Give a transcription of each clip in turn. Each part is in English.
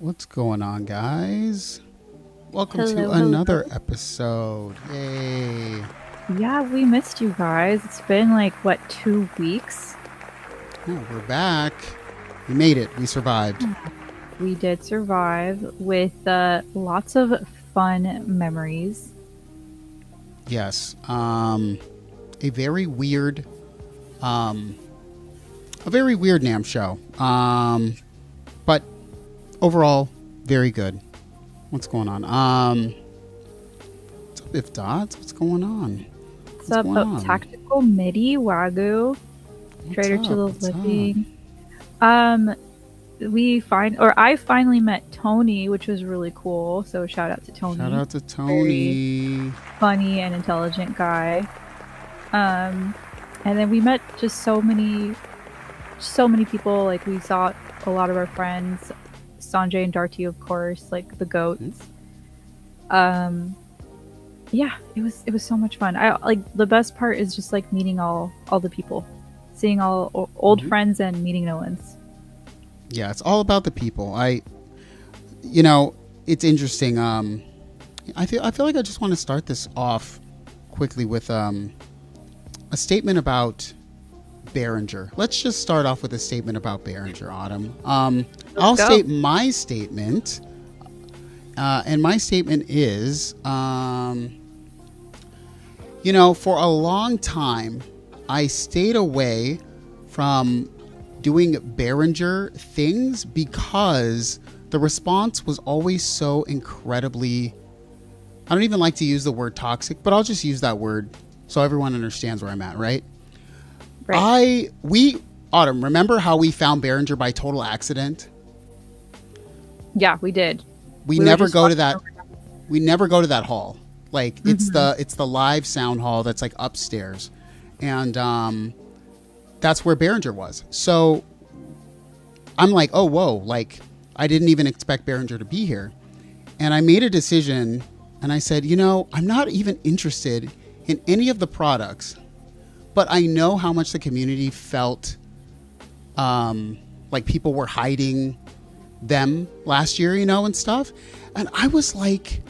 What's going on, guys? Welcome to Hello, another hello. episode. Yay. Yeah, we missed you guys. It's been like, what, 2 weeks? Yeah, we're back. We made it. We survived. We did survive with lots of fun memories. Yes. A very weird, um, a very weird NAM show. But overall, very good. What's going on? What's up, If Dots? What's going on? What's What's up? going Oh, on? Tactical MIDI, Wagyu, What's Trader to up? the What's up? Living. Um, I finally met Tony, which was really cool. So shout out to Shout Tony. out to Very Tony. funny and intelligent guy. Um, and then we met just so many people. Like we saw a lot of our friends, Sanjay and Darty, of course, like the Hmm? goats. Um, yeah, it was so much fun. I like the best part is just like meeting all the people, seeing all old Mm-hmm. friends and meeting new ones. Yeah, it's all about the people. You know, it's interesting. I feel like I just want to start this off quickly with a statement about Behringer. Let's just start off with a statement about Behringer, Autumn. Let's I'll go. state my statement, and my statement is, for a long time, I stayed away from doing Behringer things because the response was always so incredibly. I don't even like to use the word toxic, but I'll just use that word so everyone understands where I'm at, right? Right. Autumn, remember how we found Behringer by total accident? Yeah, we did. We We were never just go to walking that. around. We never go to that hall. Like Hmm. it's the live sound hall that's like upstairs, and that's where Behringer was. So I'm like, oh whoa, like I didn't even expect Behringer to be here, and I made a decision, and I said, I'm not even interested in any of the products, but I know how much the community felt like people were hiding them last year, and stuff. And I was like,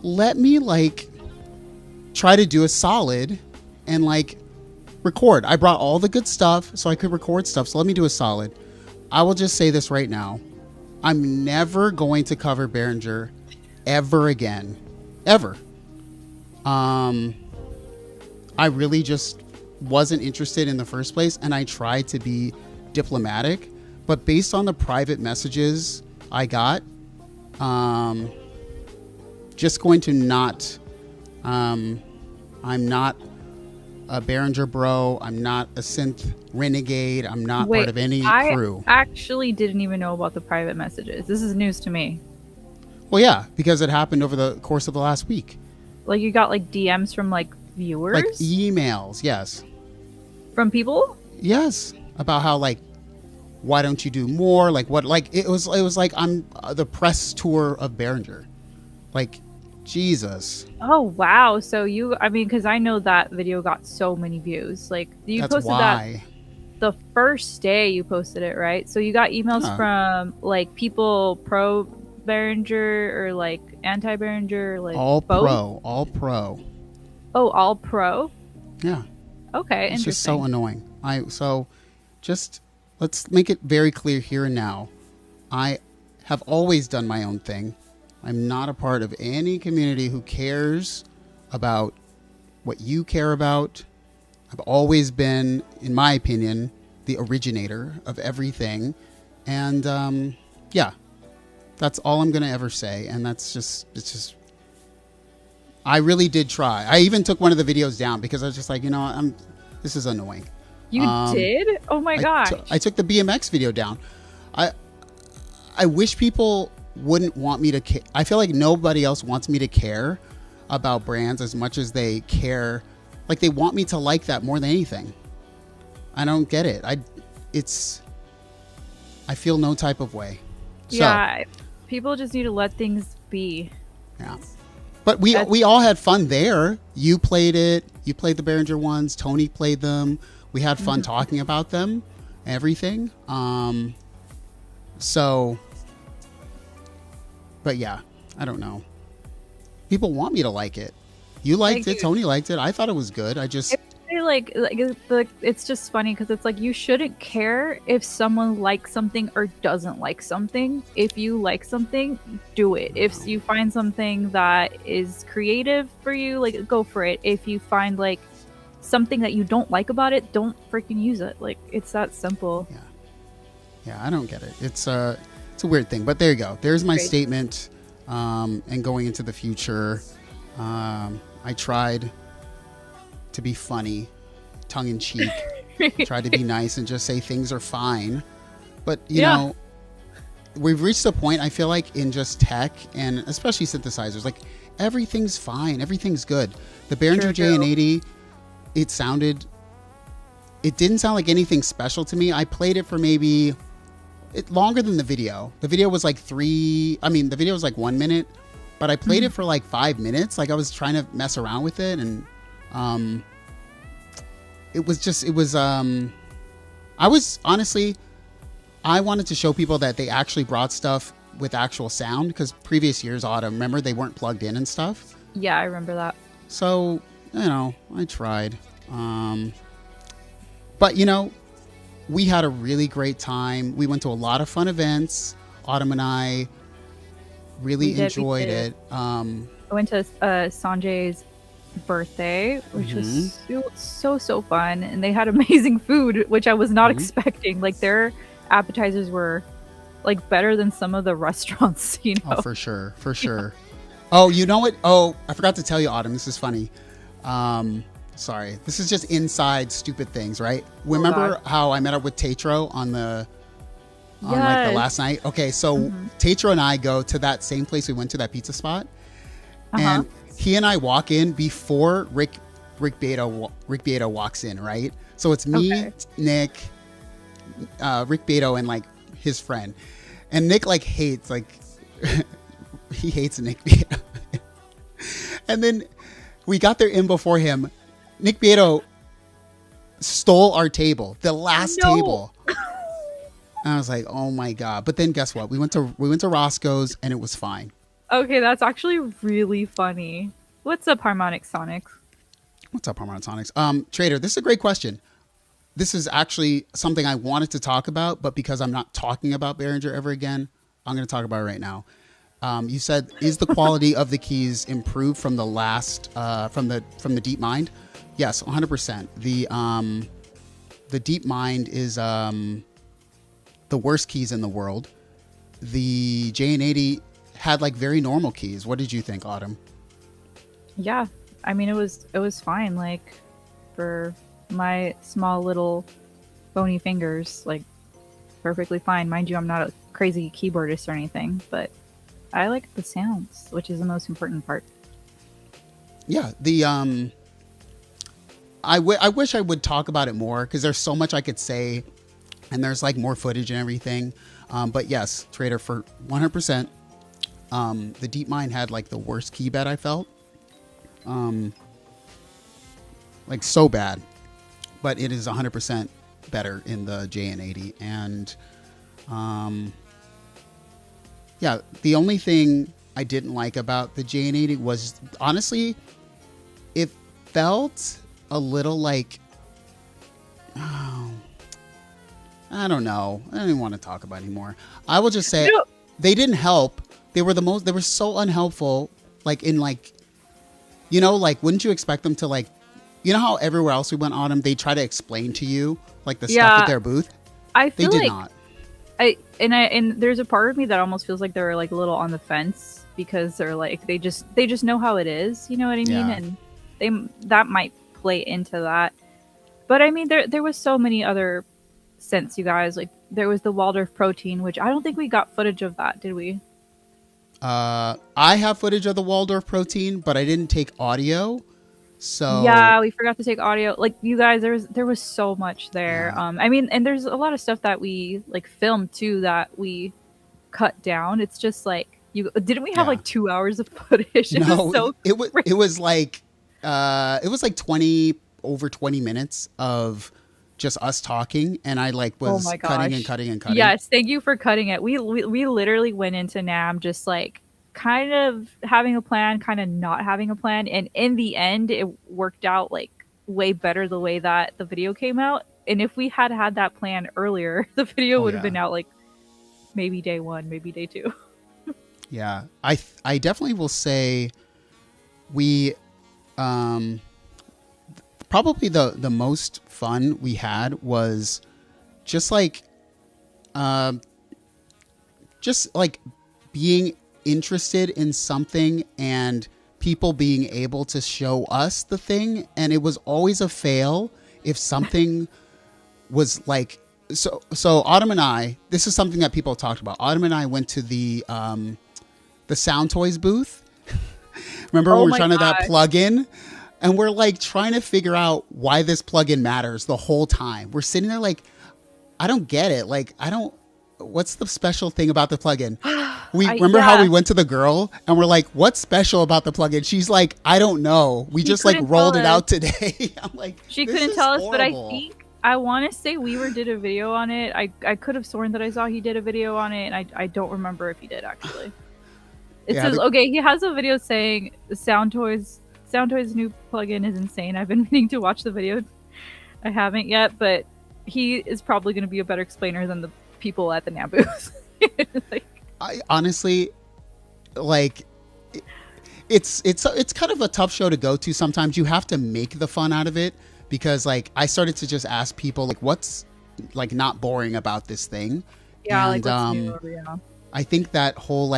let me like try to do a solid and like record. I brought all the good stuff so I could record stuff. So let me do a solid. I will just say this right now. I'm never going to cover Behringer ever again. Ever. Um I really just wasn't interested in the first place, and I tried to be diplomatic, but based on the private messages I got, um, just going to not. I'm not a Behringer bro. I'm not a synth renegade. I'm not part Wait, of any I crew. actually didn't even know about the private messages. This is news to me. Well, yeah, because it happened over the course of the last week. Like you got like DMs from like Like viewers, emails, yes. from people. Yes. About how, like, why don't you do more? Like, what, like, it was like I'm the press tour of Behringer. Like, Jesus. Oh wow! So I mean, because I know that video got so many views. Like you That's posted that why. the first day you posted it, right? So you got emails Yeah. from like people pro Behringer or like anti Behringer, or like All both. pro. All pro. Oh, all pro. Yeah. Okay, It's just so interesting. annoying. So just let's make it very clear here and now. I have always done my own thing. I'm not a part of any community who cares about what you care about. I've always been, in my opinion, the originator of everything. And yeah, that's all I'm going to ever say. And it's just, I really did try. I even took one of the videos down because I was just like, this is annoying. You Um, did? Oh my I gosh! took the BMX video down. I I wish people wouldn't want me to. I feel like nobody else wants me to care about brands as much as they care. Like they want me to like that more than anything. I don't get it. It's. I feel no type of way. So Yeah, people just need to let things be. yeah, but we That's we all had fun there. You played it. You played the Behringer ones. Tony played them. We had fun mhm. talking about them. Everything. So But yeah, I don't know. People want me to like it. You liked Like, it. Tony liked it. I thought it was good. I just it's really, it's just funny because it's like you shouldn't care if someone likes something or doesn't like something. If you like something, do it. If you find something that is creative for you, like go for it. If you find like something that you don't like about it, don't freaking use it. Like it's that simple. yeah. Yeah, I don't get it. It's a weird thing, but there you go. There's my Great. statement. And going into the future, I tried to be funny, tongue in cheek, tried to be nice and just say things are fine. But you know, we've reached a point, I feel like, in just tech and especially synthesizers, like everything's fine, everything's good. The Behringer JN80, it didn't sound like anything special to me. I played it for maybe longer than the video. The video was like the video was like 1 minute, but I played it for like 5 minutes. Like I was trying to mess around with it, and I wanted to show people that they actually brought stuff with actual sound, because previous years, Autumn, remember, they weren't plugged in and stuff. Yeah, I remember that. So, I tried. But, we had a really great time. We went to a lot of fun events. Autumn and I really enjoyed it. I went to Sanjay's birthday, which was so fun. And they had amazing food, which I was not expecting. Like their appetizers were like better than some of the restaurants, Oh, for sure. For sure. Oh, you know what? Oh, I forgot to tell you, Autumn. This is funny. Sorry. This is just inside stupid things, right? Remember how I met up with Tatro on like the last night? Okay, so Tatro and I go to that same place we went to, that pizza spot. And he and I walk in before Rick Beato walks in, right? So it's me, Nick, Rick Beato, and like his friend. And Nick hates he hates Nick Beato. And then we got there in before him. Nick Beato stole our table, the last table. And I was like, oh my God. But then guess what? We went to Roscoe's and it was fine. Okay, that's actually really funny. What's up, Harmonic Sonics? What's up, Harmonic Sonics? Trader, this is a great question. This is actually something I wanted to talk about, but because I'm not talking about Behringer ever again, I'm going to talk about it right now. You said, is the quality of the keys improved from the last, from the DeepMind? Yes, 100%. The DeepMind is the worst keys in the world. The JN80 had very normal keys. What did you think, Autumn? Yeah, I mean it was fine. Like for my small little bony fingers, perfectly fine. Mind you, I'm not a crazy keyboardist or anything, but I like the sounds, which is the most important part. Yeah, I wish I would talk about it more, because there's so much I could say, and there's more footage and everything. But yes, Trader, for 100%, the DeepMind had the worst key bed I felt. So bad. But it is 100% better in the JN80. And yeah, the only thing I didn't like about the JN80 was, honestly, it felt a little oh, I don't know. I don't even want to talk about it anymore. I will just say they didn't help. They were so unhelpful. Wouldn't you expect them to how everywhere else we went on them, they try to explain to you the stuff at their booth? I feel they did not. And there's a part of me that almost feels like they're a little on the fence, because they're they just know how it is, you know what I mean? Yeah. And that might play into that. But I mean, there was so many other synths, you guys. There was the Waldorf Protein, which I don't think we got footage of that, did we? I have footage of the Waldorf Protein, but I didn't take audio. So yeah, we forgot to take audio. You guys, there was so much there. Yeah. I mean, and there's a lot of stuff that we filmed too that we cut down. It's just didn't we have 2 hours of footage? No, it was over 20 minutes of just us talking, and I was cutting and cutting and cutting. Yes, thank you for cutting it. We literally went into NAMM just kind of having a plan, kind of not having a plan, and in the end, it worked out like way better the way that the video came out. And if we had had that plan earlier, the video Oh, would have yeah. been out like maybe day 1, maybe day 2. Yeah. I definitely will say we, probably the most fun we had was just like, being interested in something and people being able to show us the thing. And it was always a fail if something was like, so Autumn and I, this is something that people talked about. Autumn and I went to the Sound Toys booth. Remember, we were trying to that plug-in, and we're like trying to figure out why this plug-in matters the whole time. We're sitting there like, I don't get it. Like, what's the special thing about the plugin? We remember how we went to the girl and we're like, what's special about the plugin? She's like, I don't know. We just like rolled it out today. I'm like, she couldn't tell us, but I want to say Weaver did a video on it. I could have sworn that I saw he did a video on it, and I don't remember if he did actually. It says, okay, he has a video saying Sound Toys new plugin is insane. I've been meaning to watch the video. I haven't yet, but he is probably going to be a better explainer than the people at the NAMM booth. I honestly, like, it's kind of a tough show to go to. Sometimes you have to make the fun out of it, because like I started to just ask people like, what's like not boring about this thing? Yeah, and like what's new, yeah. I think that whole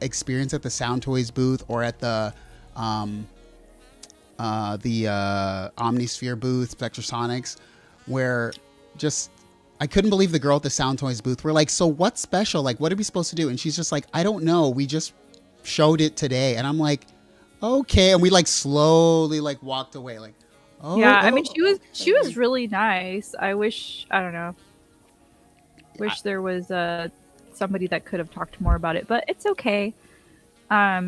experience at the Sound Toys booth or at the Omnisphere booth, Spectrasonics, where just I couldn't believe the girl at the Sound Toys booth. We're like, so what's special? Like, what are we supposed to do? And she's just like, I don't know. We just showed it today. And I'm like, okay. And we like slowly like walked away. Like, oh yeah. I mean, she was really nice. I don't know. Wish there was somebody that could have talked more about it, but it's okay. Yeah.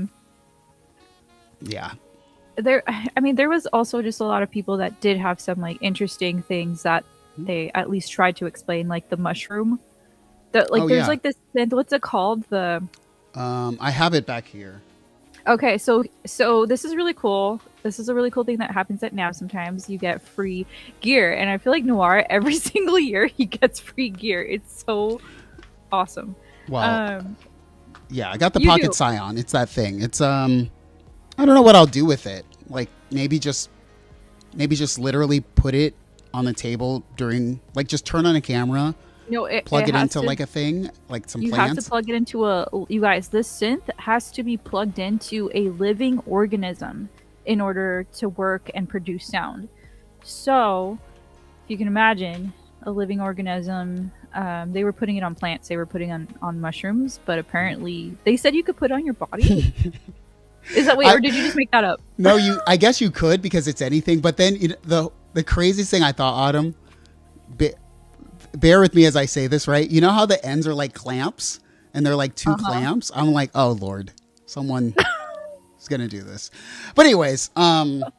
There was also just a lot of people that did have some like interesting things that they at least tried to explain, like the mushroom. There's like this synth. What's it called? I have it back here. Okay, so this is really cool. This is a really cool thing that happens at NAMM. Sometimes you get free gear, and I feel like Noir every single year he gets free gear. It's so awesome. Well, yeah, I got the Pocket Scion. It's that thing. It's I don't know what I'll do with it. Like maybe just literally put it on the table during, like, just turn on a camera, plug it into like a thing, like some plants. You have to plug it into you guys, this synth has to be plugged into a living organism in order to work and produce sound. So if you can imagine a living organism, they were putting it on plants, they were putting on mushrooms, but apparently they said you could put it on your body. Is that or did you just make that up? No, I guess you could, because it's anything. But then the craziest thing I thought, Autumn, bear with me as I say this, right? You know how the ends are like clamps and they're like two clamps? I'm like, oh Lord, someone is going to do this. But anyways, anywho.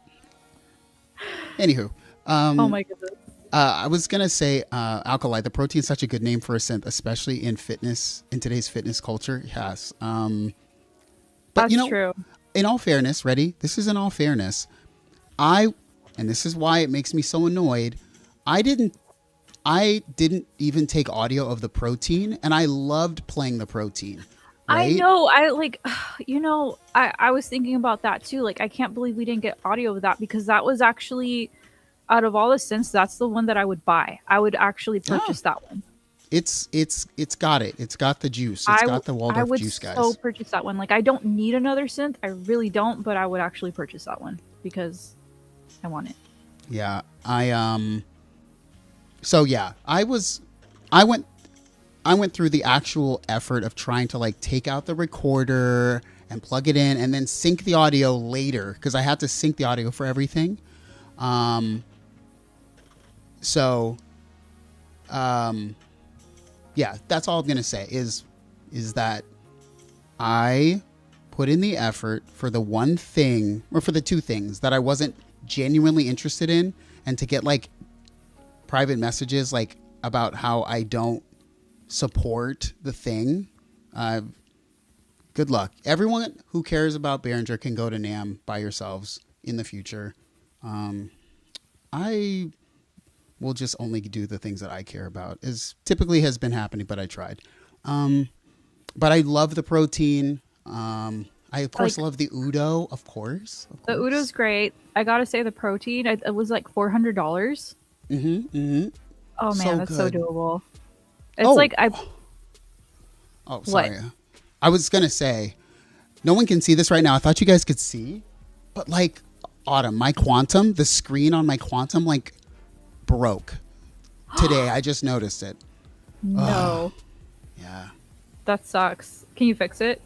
Oh my goodness. I was going to say, Alkali, the protein is such a good name for a synth, especially in fitness, in today's fitness culture. Yes. But that's true. In all fairness, ready? This is in all fairness. And this is why it makes me so annoyed. I didn't even take audio of the protein, and I loved playing the protein. Right? I know. I was thinking about that too. Like, I can't believe we didn't get audio of that, because that was actually, out of all the synths, that's the one that I would buy. I would actually purchase that one. It's got it. It's got the juice. It's got the Waldorf juice, guys. I would so purchase that one. Like, I don't need another synth. I really don't, but I would actually purchase that one because I want it. Yeah. So yeah, I went through the actual effort of trying to like take out the recorder and plug it in and then sync the audio later, because I had to sync the audio for everything. Yeah, that's all I'm going to say is that I put in the effort for the one thing, or for the two things that I wasn't genuinely interested in, and to get like private messages like about how I don't support the thing. Good luck. Everyone who cares about Behringer can go to NAMM by yourselves in the future. I will just only do the things that I care about, as typically has been happening, but I tried. But I love the protein. I, of course, love the Udo, of course. The Udo's great. I gotta say, the protein, it was like $400. Oh, man, that's so doable. It's like, Oh, sorry. What? I was going to say, no one can see this right now. I thought you guys could see. But, like, Autumn, my Quantum, the screen on my Quantum, like, broke today. I just noticed it. No. Yeah. That sucks. Can you fix it?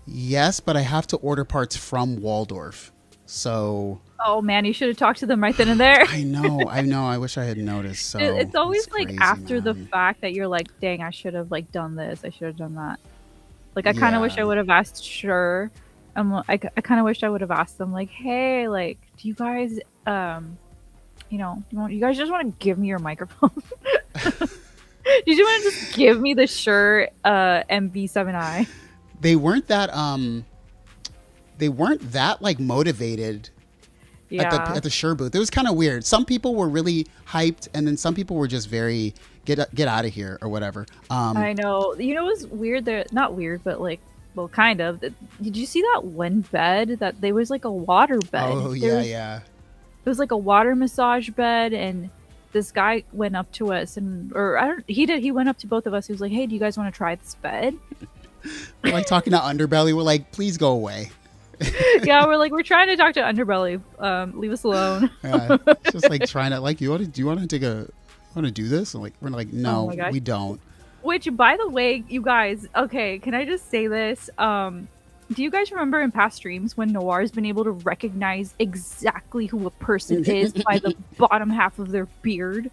Yes, but I have to order parts from Waldorf. So... Oh, man, you should have talked to them right then and there. I know. I wish I had noticed. So it's always like crazy, after man. The fact that you're like, dang, I should have like done this. I should have done that. Like, I kind of wish I would have asked Sure. I kind of wish I would have asked them like, hey, like, do you guys, you guys just want to give me your microphone? Did you want to just give me the Shure MV7i? They weren't that like motivated at the Shure booth. It was kind of weird. Some people were really hyped, and then some people were just very get out of here or whatever. I know. You know, it was weird. Not weird, but like, well, kind of. Did you see that one bed that there was like a water bed? Oh yeah. It was like a water massage bed, and this guy went up to us, he went up to both of us. He was like, "Hey, do you guys want to try this bed?" We're like talking to Underbelly. We're like, "Please go away." Yeah, we're trying to talk to Underbelly. Leave us alone. Yeah, it's just like trying to like, do you want to do this? And like, we're like, no, we don't. Which, by the way, you guys, okay, can I just say this? Do you guys remember in past streams when Noir's been able to recognize exactly who a person is by the bottom half of their beard?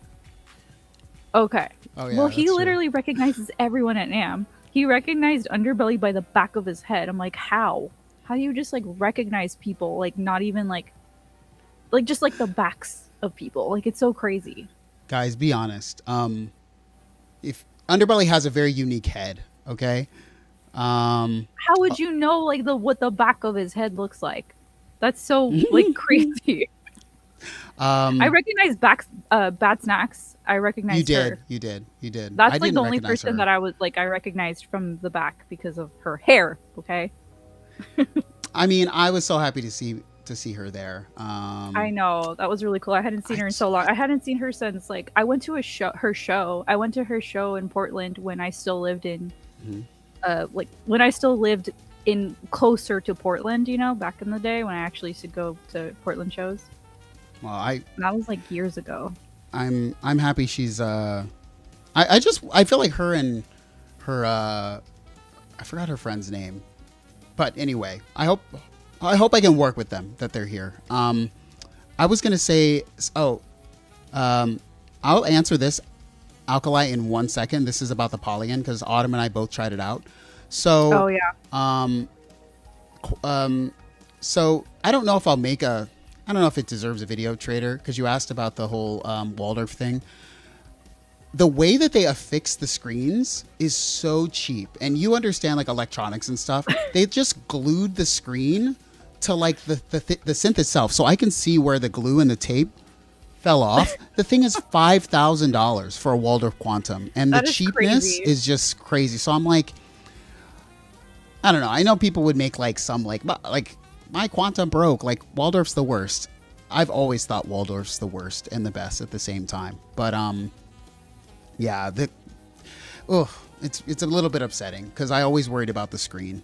Okay. Oh, yeah, well, he literally recognizes everyone at NAMM. He recognized Underbelly by the back of his head. I'm like, how? How do you just like recognize people? Like, not even like just like the backs of people. Like, it's so crazy. Guys, be honest. If Underbelly has a very unique head, okay? How would you know like what the back of his head looks like? That's so like crazy. I recognize Bad Snacks. I recognize her. You did. That's like the only person that I recognized from the back because of her hair. Okay. I mean, I was so happy to see her there. I know, that was really cool. I hadn't seen her in so long. I hadn't seen her since like I went to her show. I went to her show in Portland when I still lived in when I still lived in closer to Portland, back in the day when I actually used to go to Portland shows. Well, that was like years ago. I'm happy she's I feel like her and her I forgot her friend's name. But anyway, I hope I can work with them, that they're here. I was going to say, I'll answer this, Alkali, in 1 second. This is about the Polygon, because Autumn and I both tried it out. So, oh, yeah. So I don't know if I don't know if it deserves a video, Trader, because you asked about the whole Waldorf thing. The way that they affix the screens is so cheap, and you understand like electronics and stuff. They just glued the screen to like the synth itself, so I can see where the glue and the tape fell off. The thing is $5,000 for a Waldorf Quantum, and the cheapness is just crazy. So I'm like, I don't know. I know people would make like some like my Quantum broke. Like Waldorf's the worst. I've always thought Waldorf's the worst and the best at the same time, but yeah, it's a little bit upsetting because I always worried about the screen.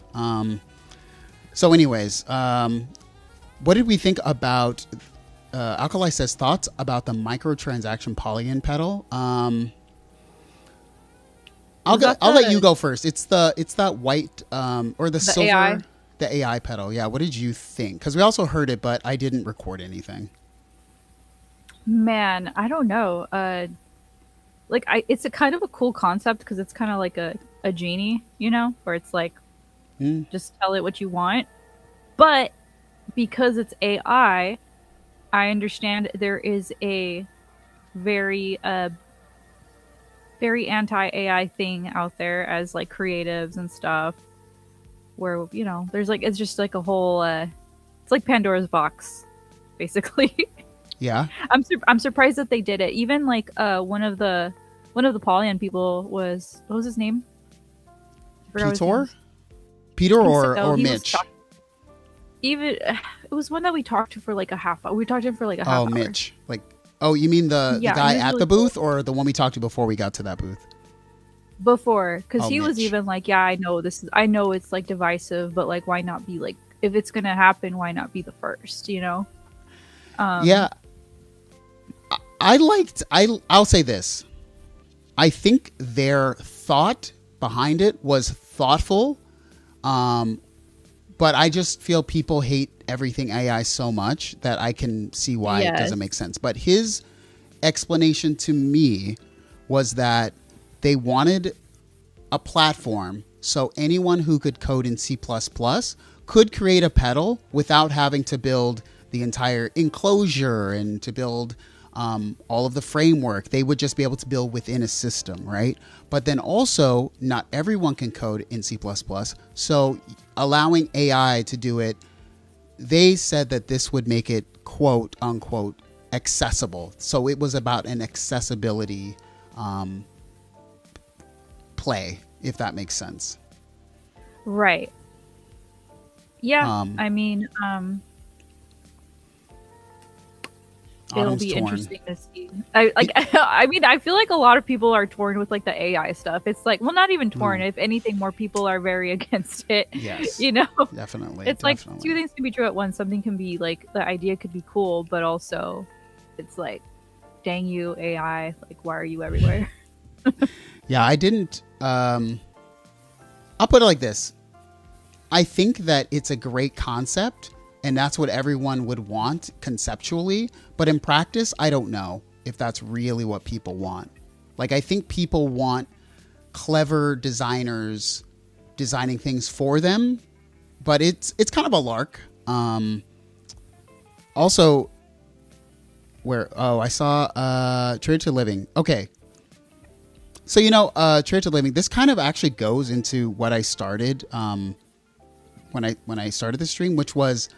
So anyways, what did we think about, Alkali says, thoughts about the microtransaction Polygon pedal? I'll let you go first. It's that white, or the silver, AI. The AI pedal. Yeah. What did you think? Because we also heard it, but I didn't record anything. Man, I don't know. It's a kind of a cool concept because it's kind of like a genie, where it's like, just tell it what you want. But because it's AI, I understand there is a very, very anti-AI thing out there as like creatives and stuff. where, you know, there's like, it's just like a whole, it's like Pandora's box, basically. Yeah. I'm surprised that they did it. Even like one of the Pollyann people was, what was his name? I forgot what his name Peter? was. Peter No, or he was Mitch? Even it was one that we talked to for like a half hour. We talked to him for like a half hour. Oh, Mitch. Like, oh, you mean the guy he was at really the booth or the one we talked to before we got to that booth? Before, because Oh, he was Mitch. even like, yeah, I know it's like divisive, but like, why not be like, if it's gonna happen, why not be the first, you know? Yeah. I'll say this. I think their thought behind it was thoughtful. But I just feel people hate everything AI so much that I can see why it doesn't make sense. But his explanation to me was that they wanted a platform so anyone who could code in C++ could create a pedal without having to build the entire enclosure and to build all of the framework. They would just be able to build within a system, right? But then also, not everyone can code in C++. So allowing AI to do it, they said that this would make it, quote unquote, accessible. So it was about an accessibility play, if that makes sense. Right. Yeah. I mean, it'll be interesting to see. I mean, I feel like a lot of people are torn with like the AI stuff. It's like, well, not even torn. If anything, more people are very against it. Yes. You know, Definitely. It's like two things can be true at once. Something can be like, the idea could be cool, but also it's like, dang you, AI, like, why are you everywhere? Yeah, I didn't. I'll put it like this. I think that it's a great concept, and that's what everyone would want conceptually. But in practice, I don't know if that's really what people want. Like, I think people want clever designers designing things for them, but it's kind of a lark. Also, I saw Trade to Living. Okay. So, Trade to Living, this kind of actually goes into what I started when I started the stream, which was,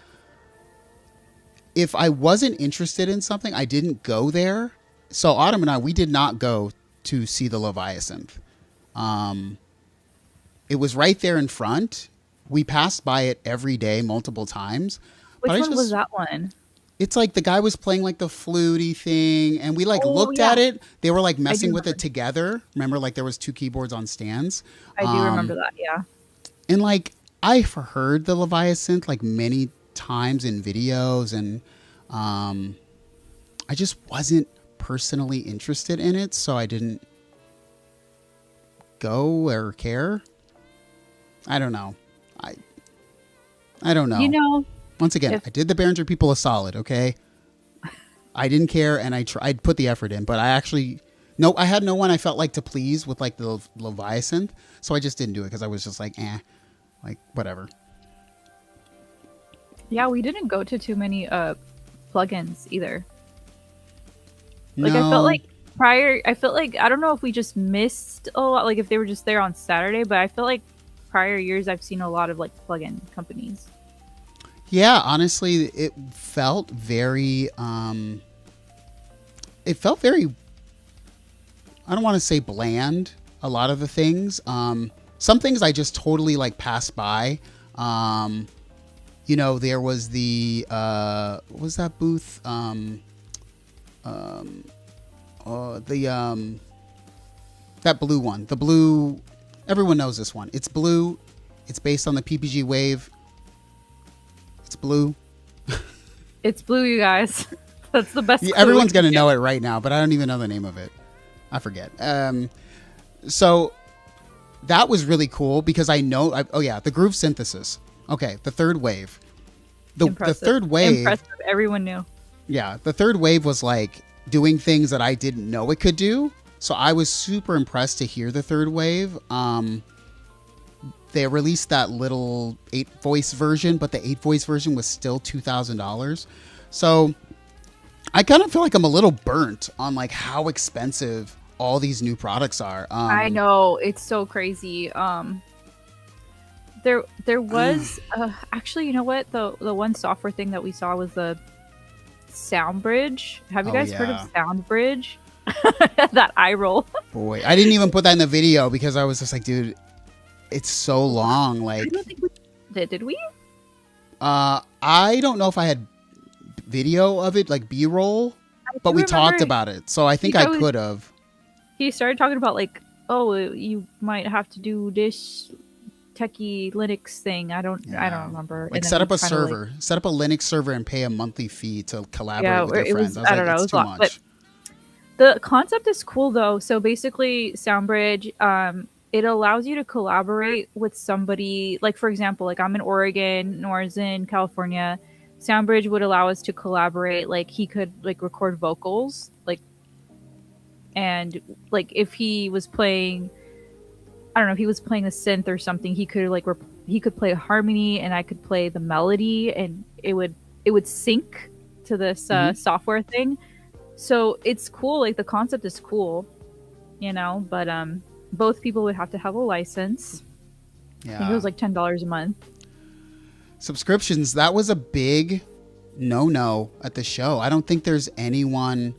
if I wasn't interested in something, I didn't go there. So Autumn and I, we did not go to see the Leviathan. It was right there in front. We passed by it every day, multiple times. Which one was that one? It's like the guy was playing like the fluty thing, and we looked at it. They were like messing with it together. Remember, like there was two keyboards on stands. I do remember that, yeah. And like I've heard the Leviathan like many times in videos, and I just wasn't personally interested in it, so I didn't go or care. I don't know. I don't know. Once again, I did the Behringer people a solid, okay? I didn't care, and I'd put the effort in, but I had no one I felt like to please with like the Leviathan, so I just didn't do it because I was just like, like whatever. Yeah, we didn't go to too many plugins either. No. Like I felt like I don't know if we just missed a lot, like if they were just there on Saturday, but I feel like prior years I've seen a lot of like plugin companies. Yeah, honestly, it felt very I don't want to say bland, a lot of the things. Some things I just totally like passed by. There was the what was that booth? That blue one. The blue, everyone knows this one. It's blue. It's based on the PPG Wave. It's blue. It's blue, you guys. That's the best. Everyone's going to know it right now, but I don't even know the name of it. I forget. So that was really cool because I know, the groove synthesis. Okay, the third wave. The third wave. Impressive. Everyone knew. Yeah, the third wave was like doing things that I didn't know it could do. So I was super impressed to hear the third wave. They released that little 8-voice version, but the 8-voice version was still $2,000. So I kind of feel like I'm a little burnt on like how expensive all these new products are. I know, it's so crazy. There was actually, you know what, the one software thing that we saw was the SoundBridge. Have you Oh, guys heard of yeah. SoundBridge? That eye roll. Boy, I didn't even put that in the video because I was just like, dude, it's so long. I Like, don't think we did we? I don't know if I had video of it, like B-roll, I but do we remember talked about it, so I think I could have. he started talking about like, oh, you might have to do this techie Linux thing. I don't remember. Like, And then set we up a kinda, server, set up a Linux server, and pay a monthly fee to collaborate yeah, with your it friends. was. I was I like, don't know. It it's was too a lot, but much. the concept is cool though. So basically, SoundBridge, it allows you to collaborate with somebody. Like for example, like I'm in Oregon, Nora's in California. SoundBridge would allow us to collaborate. Like he could like record vocals, like, and like if he was playing, I don't know, if he was playing a synth or something, he could like he could play a harmony, and I could play the melody, and it would sync to this software thing. So it's cool. Like the concept is cool, but both people would have to have a license. I think it Yeah. was like $10 a month. Subscriptions, that was a big no at the show. I don't think there's anyone.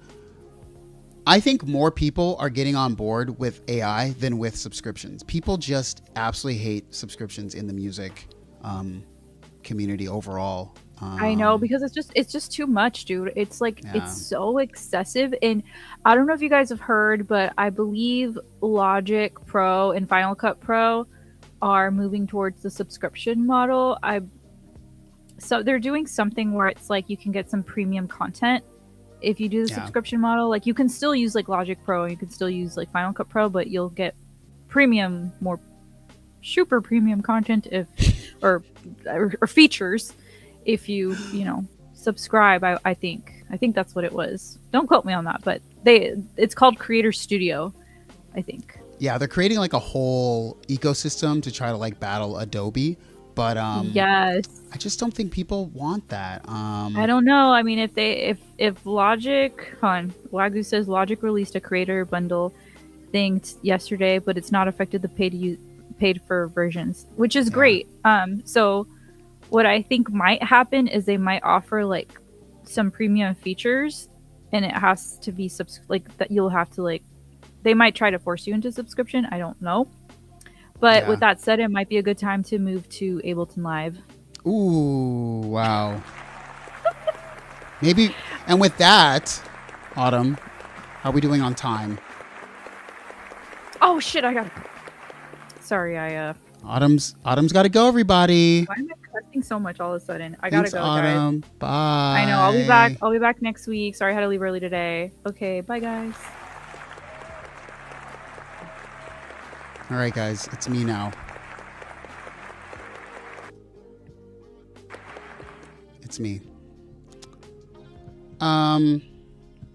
I think more people are getting on board with AI than with subscriptions. People just absolutely hate subscriptions in the music community overall. I know, because it's just too much, dude. It's like Yeah. it's so excessive. And I don't know if you guys have heard, but I believe Logic Pro and Final Cut Pro are moving towards the subscription model. So they're doing something where it's like you can get some premium content if you do the subscription model. Like you can still use like Logic Pro, and you can still use like Final Cut Pro, but you'll get premium, more super premium content or features if you subscribe. I think that's what it was. Don't quote me on that, but it's called Creator Studio, I think. Yeah, they're creating like a whole ecosystem to try to like battle Adobe, but yes, I just don't think people want that. I don't know. I mean, if Logic, Wagyu says Logic released a creator bundle thing yesterday, but it's not affected the paid for versions, which is great. So what I think might happen is they might offer like some premium features, and it has to be like that. You'll have to like, they might try to force you into subscription. I don't know. But with that said, it might be a good time to move to Ableton Live. Ooh, wow. Maybe. And with that, Autumn, how are we doing on time? Oh shit! Sorry, Autumn's got to go, everybody. Why am I cussing so much all of a sudden? I Thanks, gotta go, Autumn. guys. Bye. I know. I'll be back. I'll be back next week. Sorry, I had to leave early today. Okay, bye, guys. All right, guys, it's me now. It's me.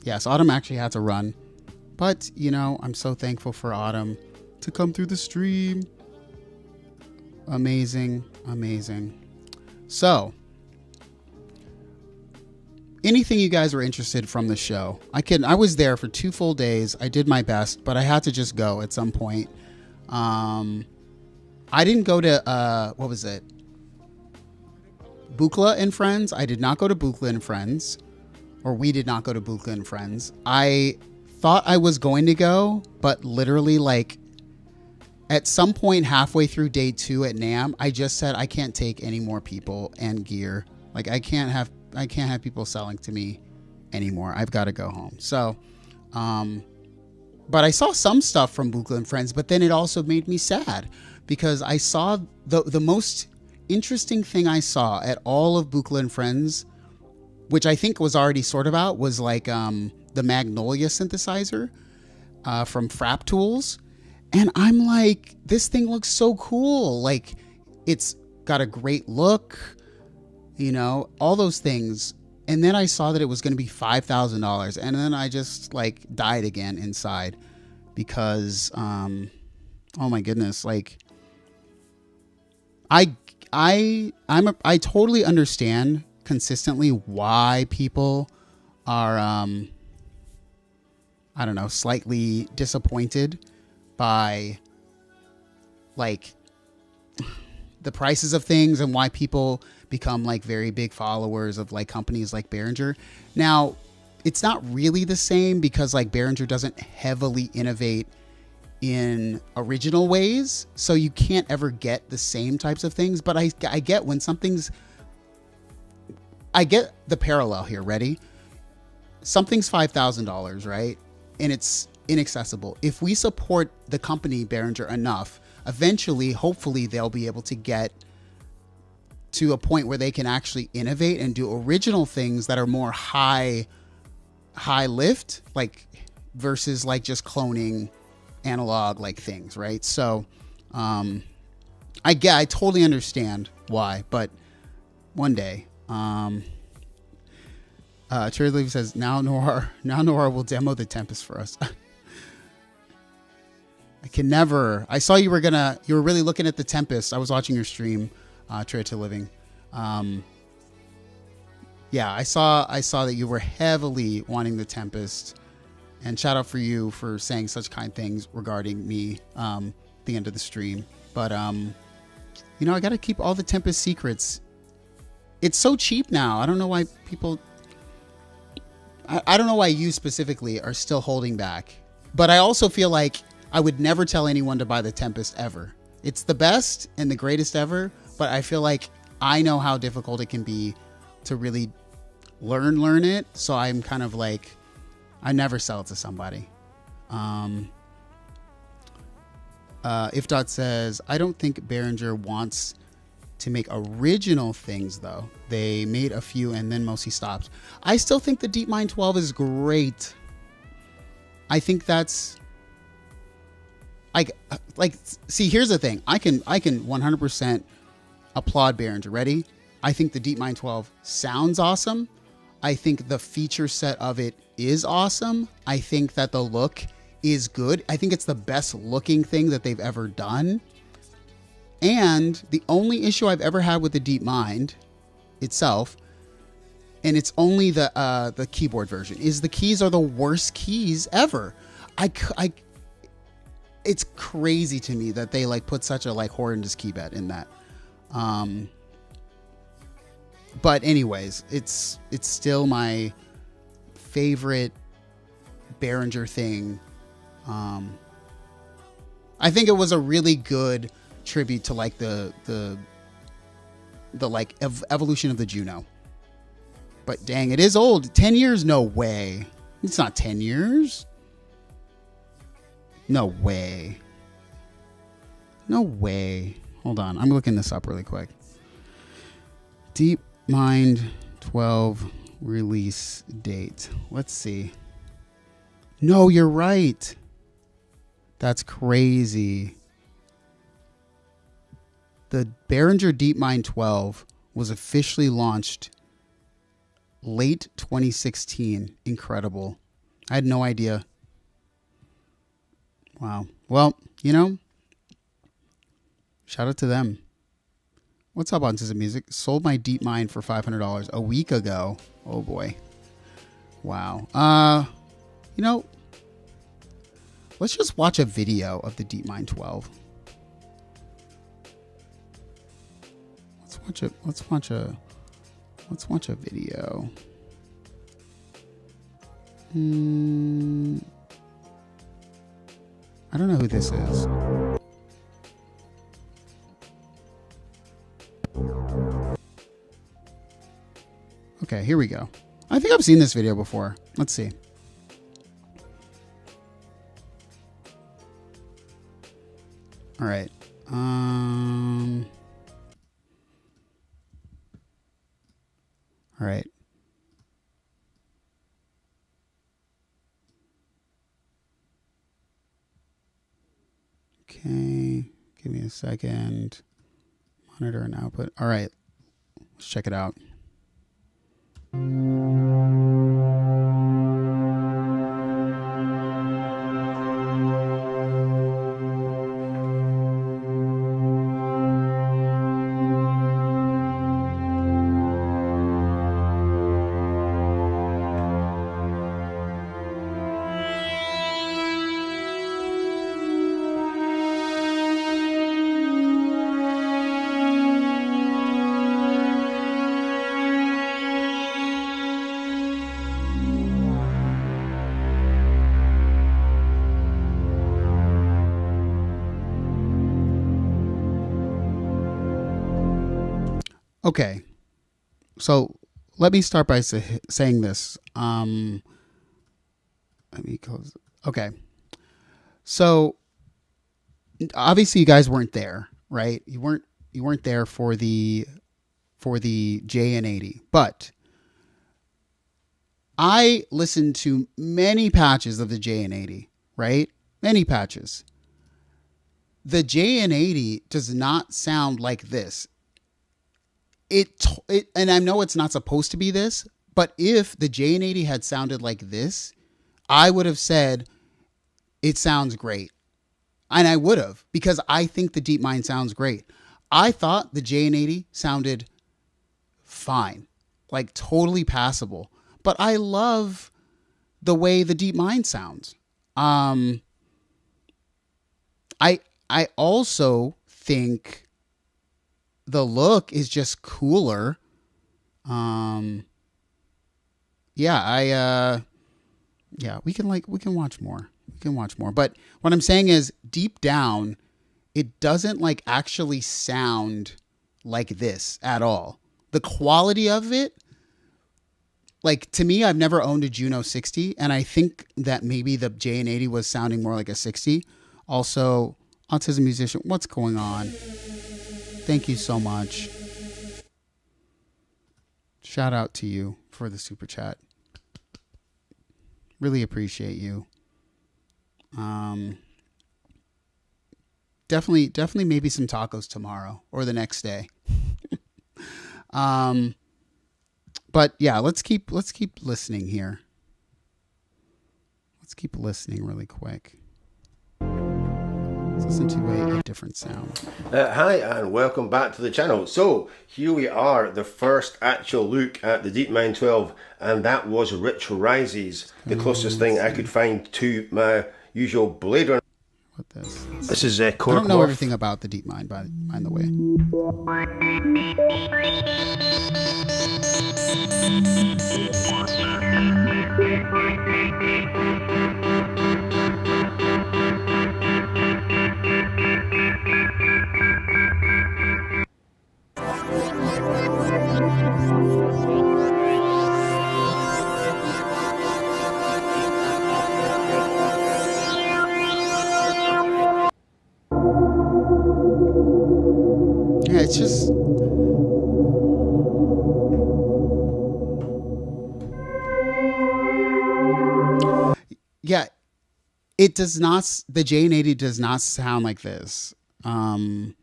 Yes, Autumn actually had to run, but I'm so thankful for Autumn to come through the stream. Amazing. So, anything you guys were interested from the show? I was there for 2 full days. I did my best, but I had to just go at some point. I didn't go to what was it? Buchla and Friends. I did not go to Buchla and Friends, or we did not go to Buchla and Friends. I thought I was going to go, but literally like at some point halfway through day 2 at NAMM, I just said I can't take any more people and gear. Like I can't have people selling to me anymore. I've got to go home. So, but I saw some stuff from Buchla and Friends, but then it also made me sad because I saw the most interesting thing I saw at all of Buchla and Friends, which I think was already sort of out, was like the Magnolia synthesizer from Frap Tools. And I'm like, this thing looks so cool. Like it's got a great look, all those things. And then I saw that it was going to be $5,000. And then I just like died again inside because, oh my goodness. Like I totally understand consistently why people are, I don't know, slightly disappointed by like the prices of things and why people become like very big followers of like companies like Behringer. Now, it's not really the same because like Behringer doesn't heavily innovate in original ways, so you can't ever get the same types of things. But I get when something's, I get the parallel here. Ready? Something's $5,000, right? And it's inaccessible. If we support the company Behringer enough, eventually, hopefully, they'll be able to get to a point where they can actually innovate and do original things that are more high lift, like versus like just cloning analog like things, right? So I totally understand why, but one day Cherry Leaf says now Noir will demo the Tempest for us. I can never. I saw you were really looking at the Tempest. I was watching your stream, Trade to Living. Yeah, I saw that you were heavily wanting the Tempest, and shout out for you for saying such kind things regarding me at the end of the stream. But you know, I got to keep all the Tempest secrets. It's so cheap now. I don't know why people. I don't know why you specifically are still holding back. But I also feel like I would never tell anyone to buy the Tempest ever. It's the best and the greatest ever, but I feel like I know how difficult it can be to really learn it. So I'm kind of like, I never sell it to somebody. If Dot says, I don't think Behringer wants to make original things though. They made a few and then mostly stopped. I still think the DeepMind 12 is great. I think that's like see, here's the thing. I can 100% applaud Behringer. Ready? I think the DeepMind 12 sounds awesome. I think the feature set of it is awesome. I think that the look is good. I think it's the best looking thing that they've ever done. And the only issue I've ever had with the DeepMind itself, and it's only the keyboard version, is the keys are the worst keys ever. It's crazy to me that they like put such a like horrendous keybed in that. But anyways, it's still my favorite Behringer thing. I think it was a really good tribute to like the like evolution of the Juno. But dang, it is old. 10 years? No way. It's not 10 years. No way. No way. Hold on. I'm looking this up really quick. DeepMind 12 release date. Let's see. No, you're right. That's crazy. The Behringer DeepMind 12 was officially launched late 2016. Incredible. I had no idea. Wow. Well, you know, shout out to them. What's up on Synth Music? Sold my DeepMind for $500 a week ago. Oh boy. Wow. You know, let's just watch a video of the DeepMind 12. Let's watch a video. I don't know who this is. Okay, here we go. I think I've seen this video before. Let's see. All right. All right. Okay. Give me a second. Monitor and output. All right. Let's check it out. Okay. So let me start by saying this. Let me close. Okay. So obviously you guys weren't there, right? You weren't there for the JN80, but I listened to many patches of the JN80, right? Many patches. The JN80 does not sound like this. It and I know it's not supposed to be this, but if the JN80 had sounded like this, I would have said it sounds great. And I would have, because I think the DeepMind sounds great. I thought the JN80 sounded fine, like totally passable. But I love the way the DeepMind sounds. I also think the look is just cooler. Yeah, we can watch more. We can watch more. But what I'm saying is, deep down, it doesn't like actually sound like this at all. The quality of it, like, to me, I've never owned a Juno 60, and I think that maybe the JN80 was sounding more like a 60. Also, Autism Musician, what's going on? Thank you so much. Shout out to you for the super chat. Really appreciate you. Definitely maybe some tacos tomorrow or the next day. But yeah, let's keep listening here. Let's keep listening really quick. Let's listen to a different sound. Hi and welcome back to the channel. So here we are, the first actual look at the DeepMind 12, and that was Rich Rises, the closest thing I could find to my usual Blade Runner. What this? This is I don't know everything about the DeepMind, by the way. Yeah, it's just... Yeah, it does not... The JN80 does not sound like this. And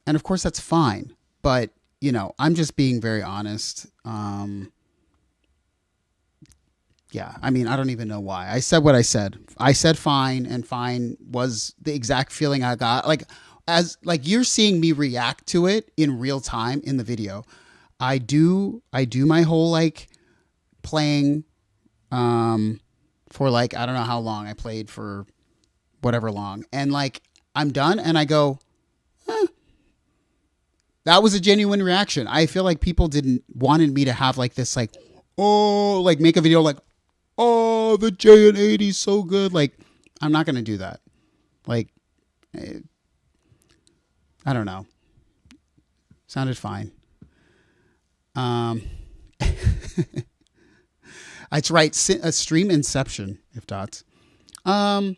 of course, that's fine. But, you know, I'm just being very honest. Yeah, I mean, I don't even know why. I said what I said. I said fine, and fine was the exact feeling I got. Like you're seeing me react to it in real time in the video. I do my whole like playing for like, I don't know how long I played, for whatever long. And like, I'm done and I go, that was a genuine reaction. I feel like people wanted me to have like this, like, oh, like make a video like, oh, the JN80 is so good. Like, I'm not going to do that. Like, I don't know. Sounded fine. It's right. A stream Inception, if dots. Yeah.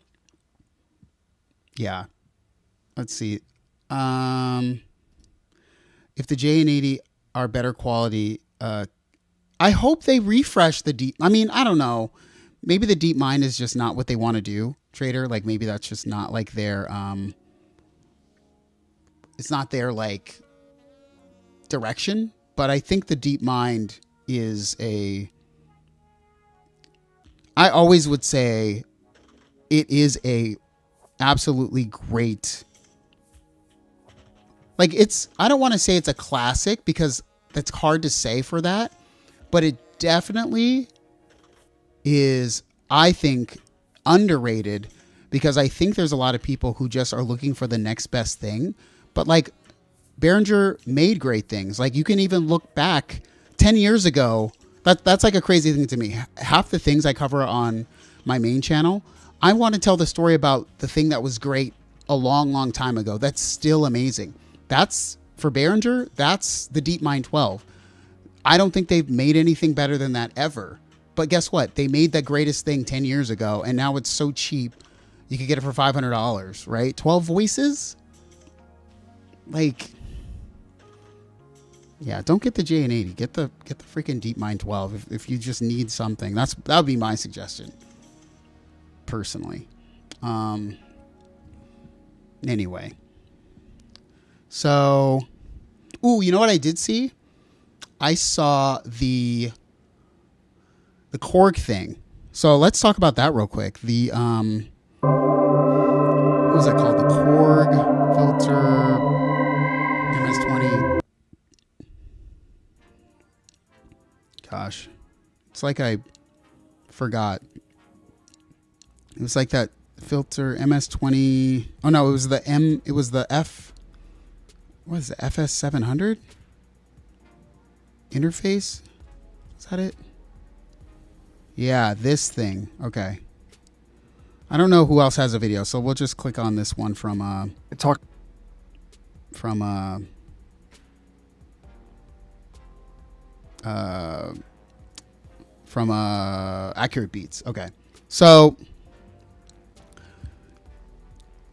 Let's see. If the JN80 are better quality, I hope they refresh the deep. I mean, I don't know. Maybe the DeepMind is just not what they want to do, Trader. Like, maybe that's just not like their, it's not their like direction. But I think the DeepMind is I always would say it is a absolutely great. Like, I don't want to say it's a classic, because that's hard to say for that. But it definitely is, I think, underrated, because I think there's a lot of people who just are looking for the next best thing. But like, Behringer made great things. Like, you can even look back 10 years ago. That's like a crazy thing to me. Half the things I cover on my main channel, I want to tell the story about the thing that was great a long, long time ago. That's still amazing. That's for Behringer, that's the DeepMind 12. I don't think they've made anything better than that ever. But guess what? They made the greatest thing 10 years ago, and now it's so cheap. You could get it for $500, right? 12 voices? Like, yeah, don't get the JN80. Get the freaking DeepMind 12 if you just need something. That would be my suggestion, personally. Anyway. So, ooh, you know what I did see? I saw the Korg thing. So let's talk about that real quick. The what was that called? The Korg filter MS-20. Gosh, it's like I forgot. It was like that filter MS-20. Oh no, it was the F. What is it? FS700 interface. Is that it? Yeah, this thing. Okay. I don't know who else has a video, so we'll just click on this one from Accurate Beats. Okay. So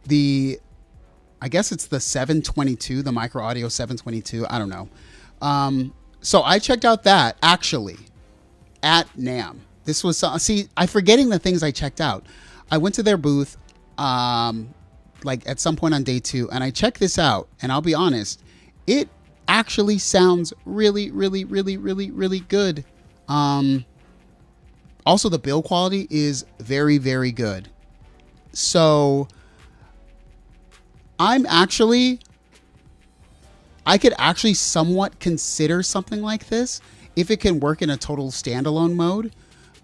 I guess it's the 722, the micro audio 722. I don't know. So I checked out that actually at NAMM. This was, see, I'm forgetting the things I checked out. I went to their booth, like at some point on day 2, and I checked this out, and I'll be honest, it actually sounds really, really, really, really, really good. Also, the build quality is very, very good. So I could actually somewhat consider something like this if it can work in a total standalone mode,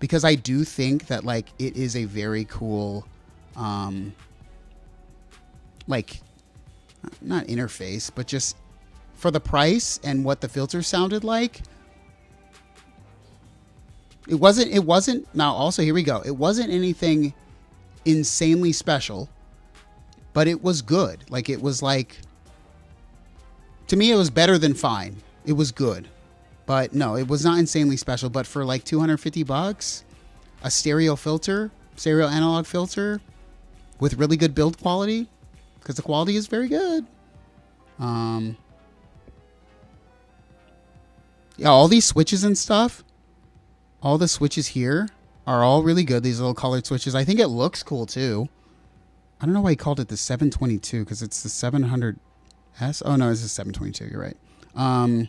because I do think that like it is a very cool, like not interface, but just for the price and what the filter sounded like. It wasn't now also here we go. It wasn't anything insanely special, but it was good. Like it was like, to me, it was better than fine. It was good. But no, it was not insanely special. But for like $250, a stereo analog filter with really good build quality, because the quality is very good. Yeah, all these switches and stuff, all the switches here are all really good. These little colored switches. I think it looks cool too. I don't know why he called it the 722, because it's the 700S. Oh no, it's the 722. You're right. I'm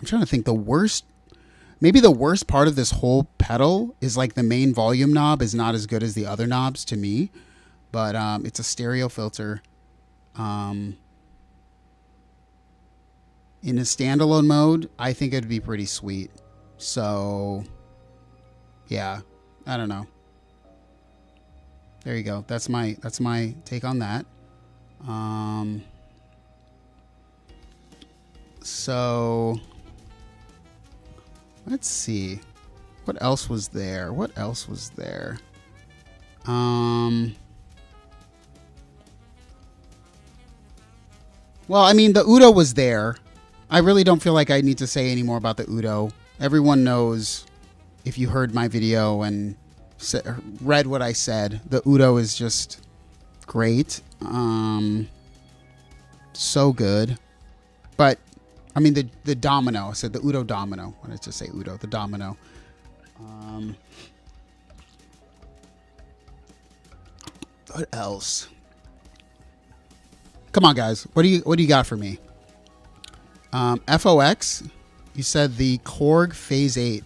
trying to think. Maybe the worst part of this whole pedal is like the main volume knob is not as good as the other knobs to me, but it's a stereo filter. In a standalone mode, I think it'd be pretty sweet. So, yeah, I don't know. There you go. That's my take on that. So let's see. What else was there? Well, I mean, the Udo was there. I really don't feel like I need to say any more about the Udo. Everyone knows, if you heard my video and read what I said, the Udo is just great. So good. But I mean, the Domino. I said the Udo Domino. Why did I just say Udo? The Domino. What else? Come on, guys. What do you got for me? FOX. You said the Korg Phase 8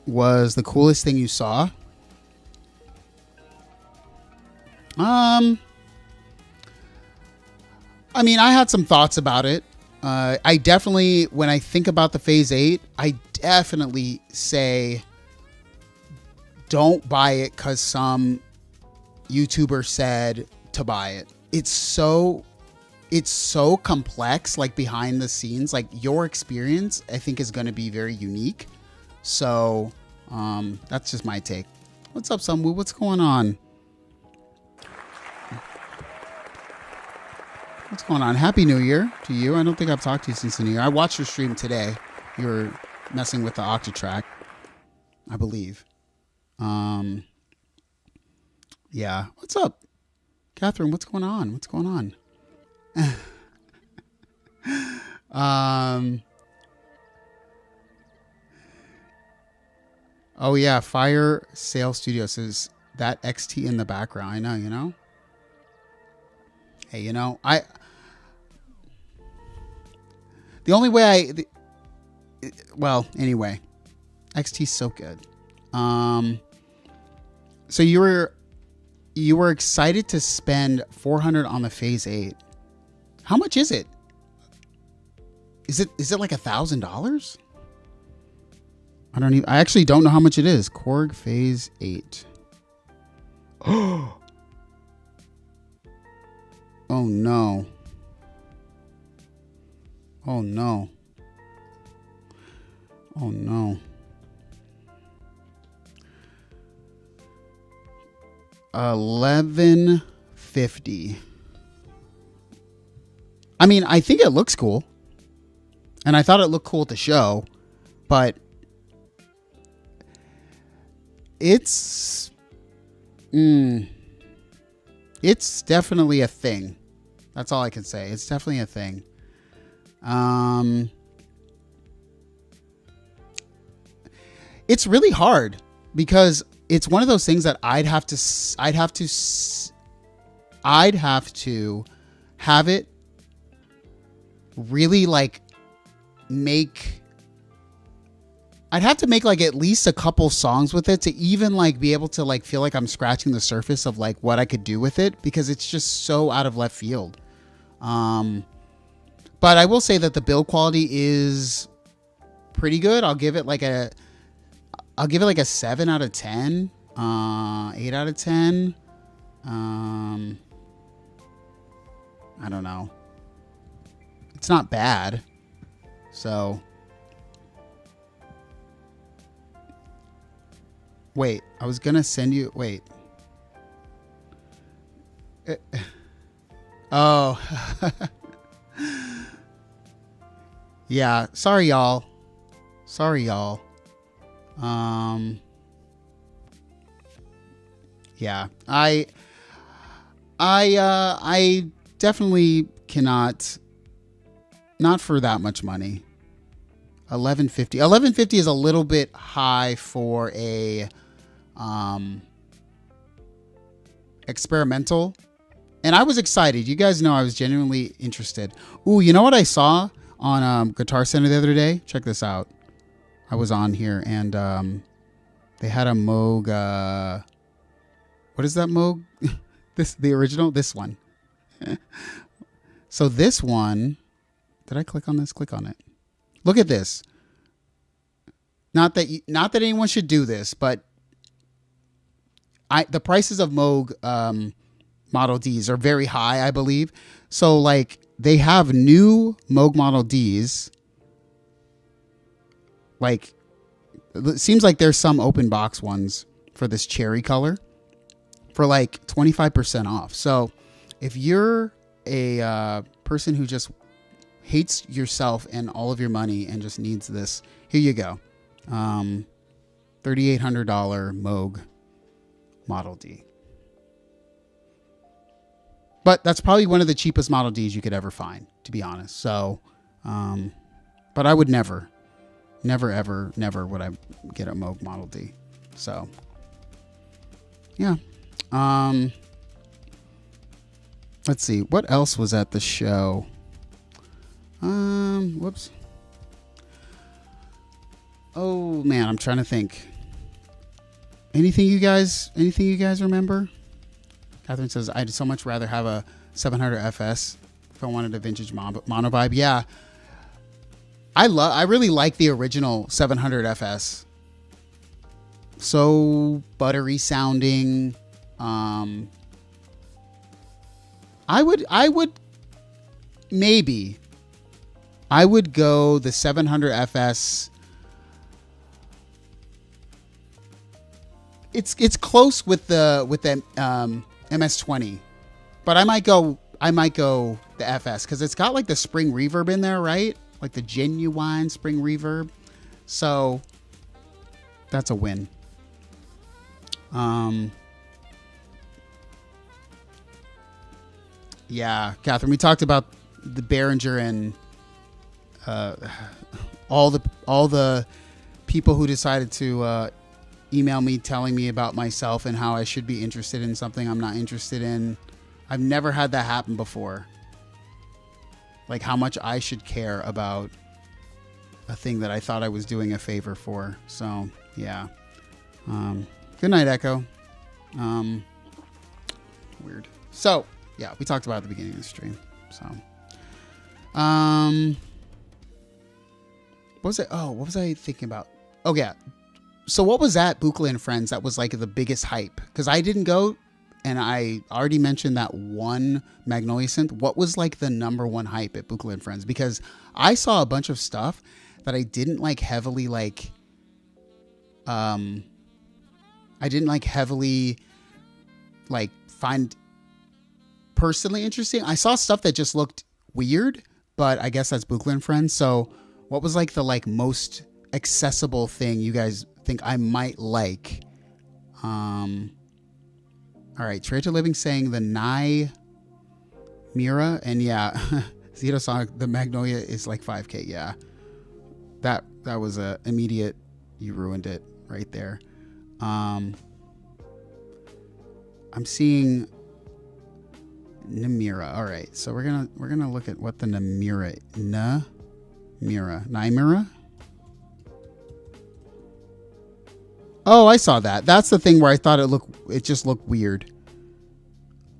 was the coolest thing you saw. I mean, I had some thoughts about it. I definitely, when I think about the Phase 8, I definitely say don't buy it because some YouTuber said to buy it. It's so complex, like behind the scenes. Like your experience, I think, is going to be very unique. So that's just my take. What's up, Sunwoo? What's going on? What's going on? Happy New Year to you. I don't think I've talked to you since the New Year. I watched your stream today. You were messing with the Octatrack, I believe. Yeah. What's up, Catherine? What's going on? What's going on? Oh yeah, Fire Sale Studio says that XT in the background. I know, you know. Hey, you know, the only way well, anyway, XT's so good. So you were excited to spend $400 on the Phase 8. How much is it? Is it like $1,000? I actually don't know how much it is. Korg Phase 8. Oh no. Oh no. Oh no. $1,150. I mean, I think it looks cool. And I thought it looked cool at the show, but it's definitely a thing. That's all I can say. It's definitely a thing. It's really hard because it's one of those things that I'd have to have it really like I'd have to make like at least a couple songs with it to even like be able to like feel like I'm scratching the surface of like what I could do with it, because it's just so out of left field. But I will say that the build quality is pretty good. I'll give it like a 7 out of 10, 8 out of 10. I don't know. It's not bad. So wait, I was gonna send you. Wait. Oh. Yeah. Sorry, y'all. Yeah. I definitely cannot. Not for that much money. $1,150. $1,150 is a little bit high for a experimental. And I was excited. You guys know I was genuinely interested. Ooh, you know what I saw on Guitar Center the other day? Check this out. I was on here and they had a Moog. What is that Moog? The original? This one. So this one. Did I click on this? Click on it. Look at this. Not that anyone should do this, but the prices of Moog Model Ds are very high, I believe. So like they have new Moog Model Ds. Like it seems like there's some open box ones for this cherry color for like 25% off. So if you're a person who just hates yourself and all of your money and just needs this, here you go. $3,800 Moog Model D. But that's probably one of the cheapest Model Ds you could ever find, to be honest. So, but I would never would I get a Moog Model D. So, yeah. Let's see. What else was at the show? Whoops. Oh man, I'm trying to think. Anything you guys remember? Catherine says, I'd so much rather have a 700 FS if I wanted a vintage mono vibe. Yeah. I really like the original 700 FS. So buttery sounding. I would go the 700 FS. It's close with the MS-20, but I might go I might go the FS because it's got like the spring reverb in there, right? Like the genuine spring reverb. So that's a win. Yeah, Catherine, we talked about the Behringer and all the people who decided to email me telling me about myself and how I should be interested in something I'm not interested in. I've never had that happen before. Like how much I should care about a thing that I thought I was doing a favor for. So, yeah. Good night, Echo. Weird. So, yeah, we talked about it at the beginning of the stream. So, what was it? Oh, what was I thinking about? Oh, yeah. So what was that Buchla and Friends that was like the biggest hype? Because I didn't go, and I already mentioned that one Magnolia synth. What was like the number one hype at Buchla and Friends? Because I saw a bunch of stuff that I didn't like heavily like. I didn't like heavily like find personally interesting. I saw stuff that just looked weird, but I guess that's Buchla and Friends. So what was like the like most accessible thing you guys think I might like? All right, Trade to Living saying the Nye Mira, and yeah, Zito Sonic, the Magnolia is like 5K. Yeah, that was a immediate. You ruined it right there. I'm seeing Namira. All right, so we're gonna look at what the Namira. Oh, I saw that. That's the thing where I thought it just looked weird.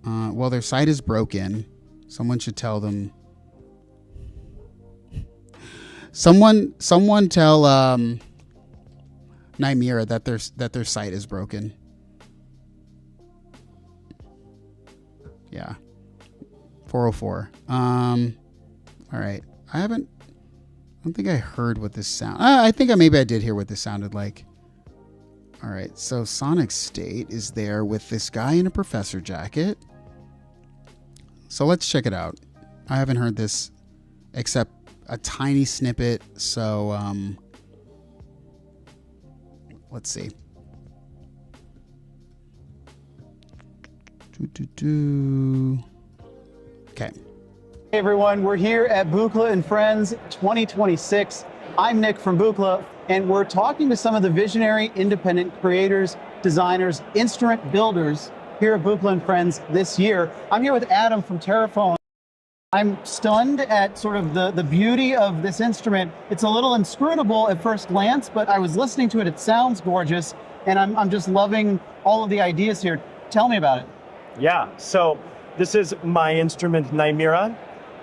Well, their site is broken. Someone should tell them. Someone tell Nymira that their site is broken. Yeah. 404. All right. I don't think I heard what this sound. I think maybe I did hear what this sounded like. All right, so Sonic State is there with this guy in a professor jacket. So let's check it out. I haven't heard this except a tiny snippet, so let's see. Okay. Hey everyone, we're here at Buchla and Friends 2026. I'm Nick from Buchla, and we're talking to some of the visionary independent creators, designers, instrument builders here at Buchla and Friends this year. I'm here with Adam from Terraphone. I'm stunned at sort of the beauty of this instrument. It's a little inscrutable at first glance, but I was listening to it. It sounds gorgeous, and I'm just loving all of the ideas here. Tell me about it. Yeah, so this is my instrument, Nymira.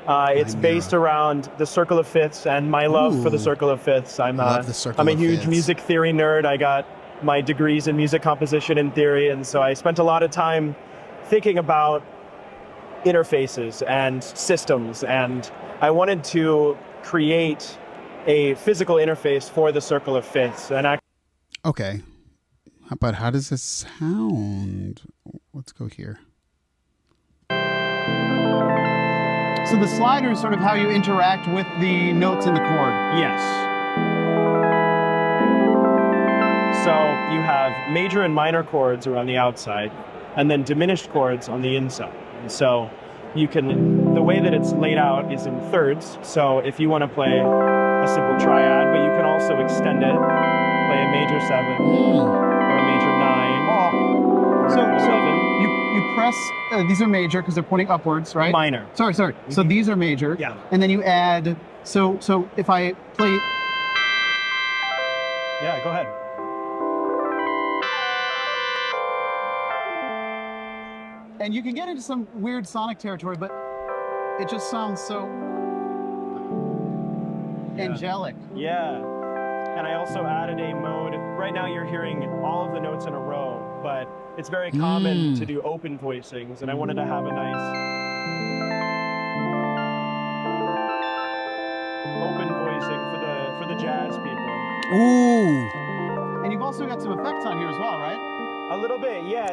It's based around the circle of fifths and my love for the circle of fifths. I'm a huge music theory nerd. I got my degrees in music composition and theory, and so I spent a lot of time thinking about interfaces and systems, and I wanted to create a physical interface for the circle of fifths. And okay, but how does this sound? Let's go here. So the slider is sort of how you interact with the notes in the chord. Yes. So you have major and minor chords around the outside, and then diminished chords on the inside. And so you can, the way that it's laid out is in thirds. So if you want to play a simple triad, but you can also extend it, play a major 7 or a major 9. So you press, these are major because they're pointing upwards, right? Minor. Sorry. Mm-hmm. So these are major. Yeah. And then you add, so if I play. Yeah, go ahead. And you can get into some weird sonic territory, but it just sounds so angelic. Yeah. And I also added a mode. Right now you're hearing all of the notes in a row, but it's very common to do open voicings, and I wanted to have a nice open voicing for the jazz people. Ooh. And you've also got some effects on here as well, right? A little bit, yeah.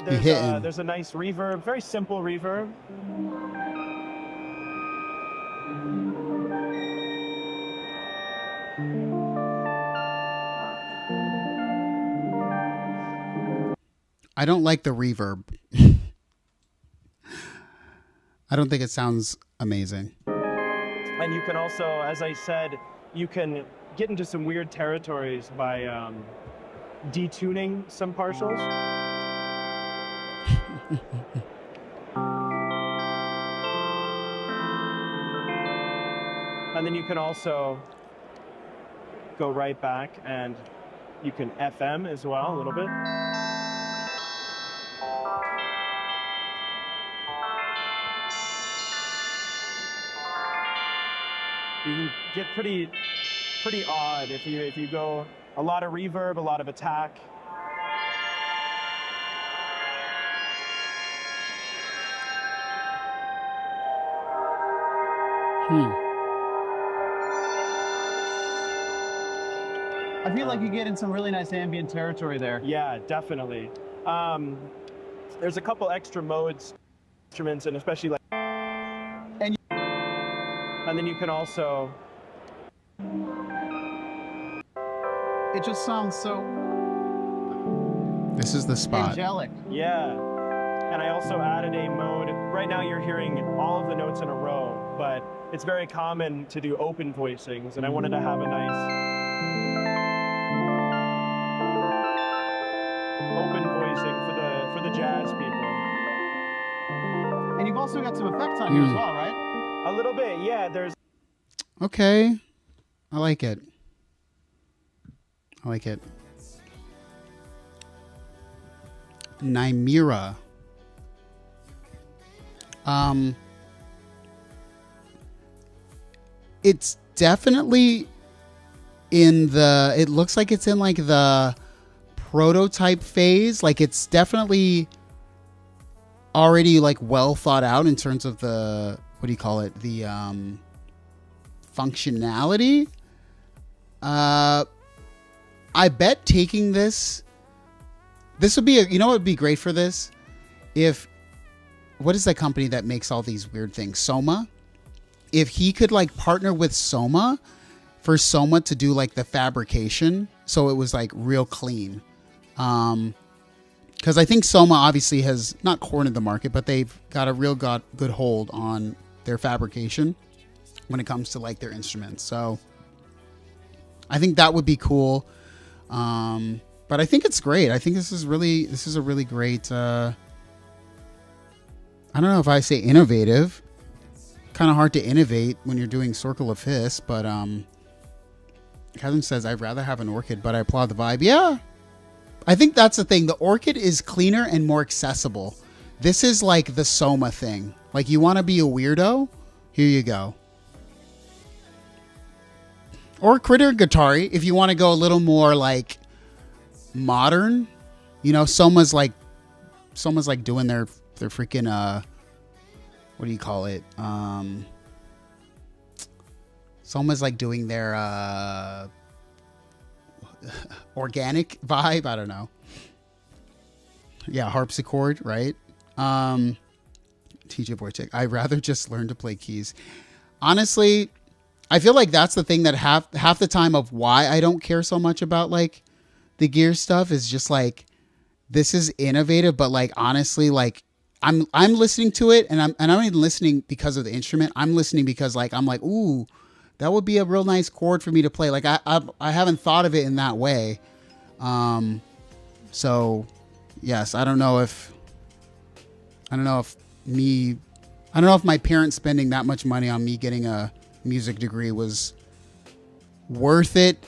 There's a nice reverb, very simple reverb. I don't like the reverb. I don't think it sounds amazing. And you can also, as I said, you can get into some weird territories by detuning some partials. And then you can also go right back and you can FM as well a little bit. You can get pretty odd if you go a lot of reverb, a lot of attack. I feel like you get in some really nice ambient territory there. Yeah, definitely. There's a couple extra modes, instruments, and especially like. And then you can also. It just sounds so This is the spot. angelic. Yeah. And I also added a mode. Right now you're hearing all of the notes in a row, but it's very common to do open voicings, and I wanted to have a nice open voicing for the jazz people. And you've also got some effects on here as well, right? A little bit, yeah. There's. Okay. I like it. I like it. Nymera. It's definitely in the, it looks like it's in like the prototype phase. Like it's definitely already like well thought out in terms of the, what do you call it? The functionality. I bet taking this would be you know what would be great for this? If, what is that company that makes all these weird things? Soma? If he could like partner with Soma for Soma to do like the fabrication, so it was like real clean. Because I think Soma obviously has not cornered the market, but they've got a real good hold on their fabrication when it comes to like their instruments. So I think that would be cool. But I think it's great. I think this is a really great, I don't know if I say innovative. Kind of hard to innovate when you're doing Circle of Fists, but Kevin says, I'd rather have an Orchid, but I applaud the vibe. Yeah, I think that's the thing. The Orchid is cleaner and more accessible. This is like the Soma thing. Like, you want to be a weirdo? Here you go. Or Critter Guitari, if you want to go a little more like modern. You know, Soma's like doing their freaking what do you call it? Soma's like doing their organic vibe. I don't know. Yeah, harpsichord, right? TJ Wojcik. I'd rather just learn to play keys. Honestly, I feel like that's the thing that half the time of why I don't care so much about like the gear stuff is just like, this is innovative, but like honestly, like I'm listening to it, and I'm not even listening because of the instrument. I'm listening because like I'm like, ooh, that would be a real nice chord for me to play. Like I haven't thought of it in that way. So yes, I don't know if my parents spending that much money on me getting a music degree was worth it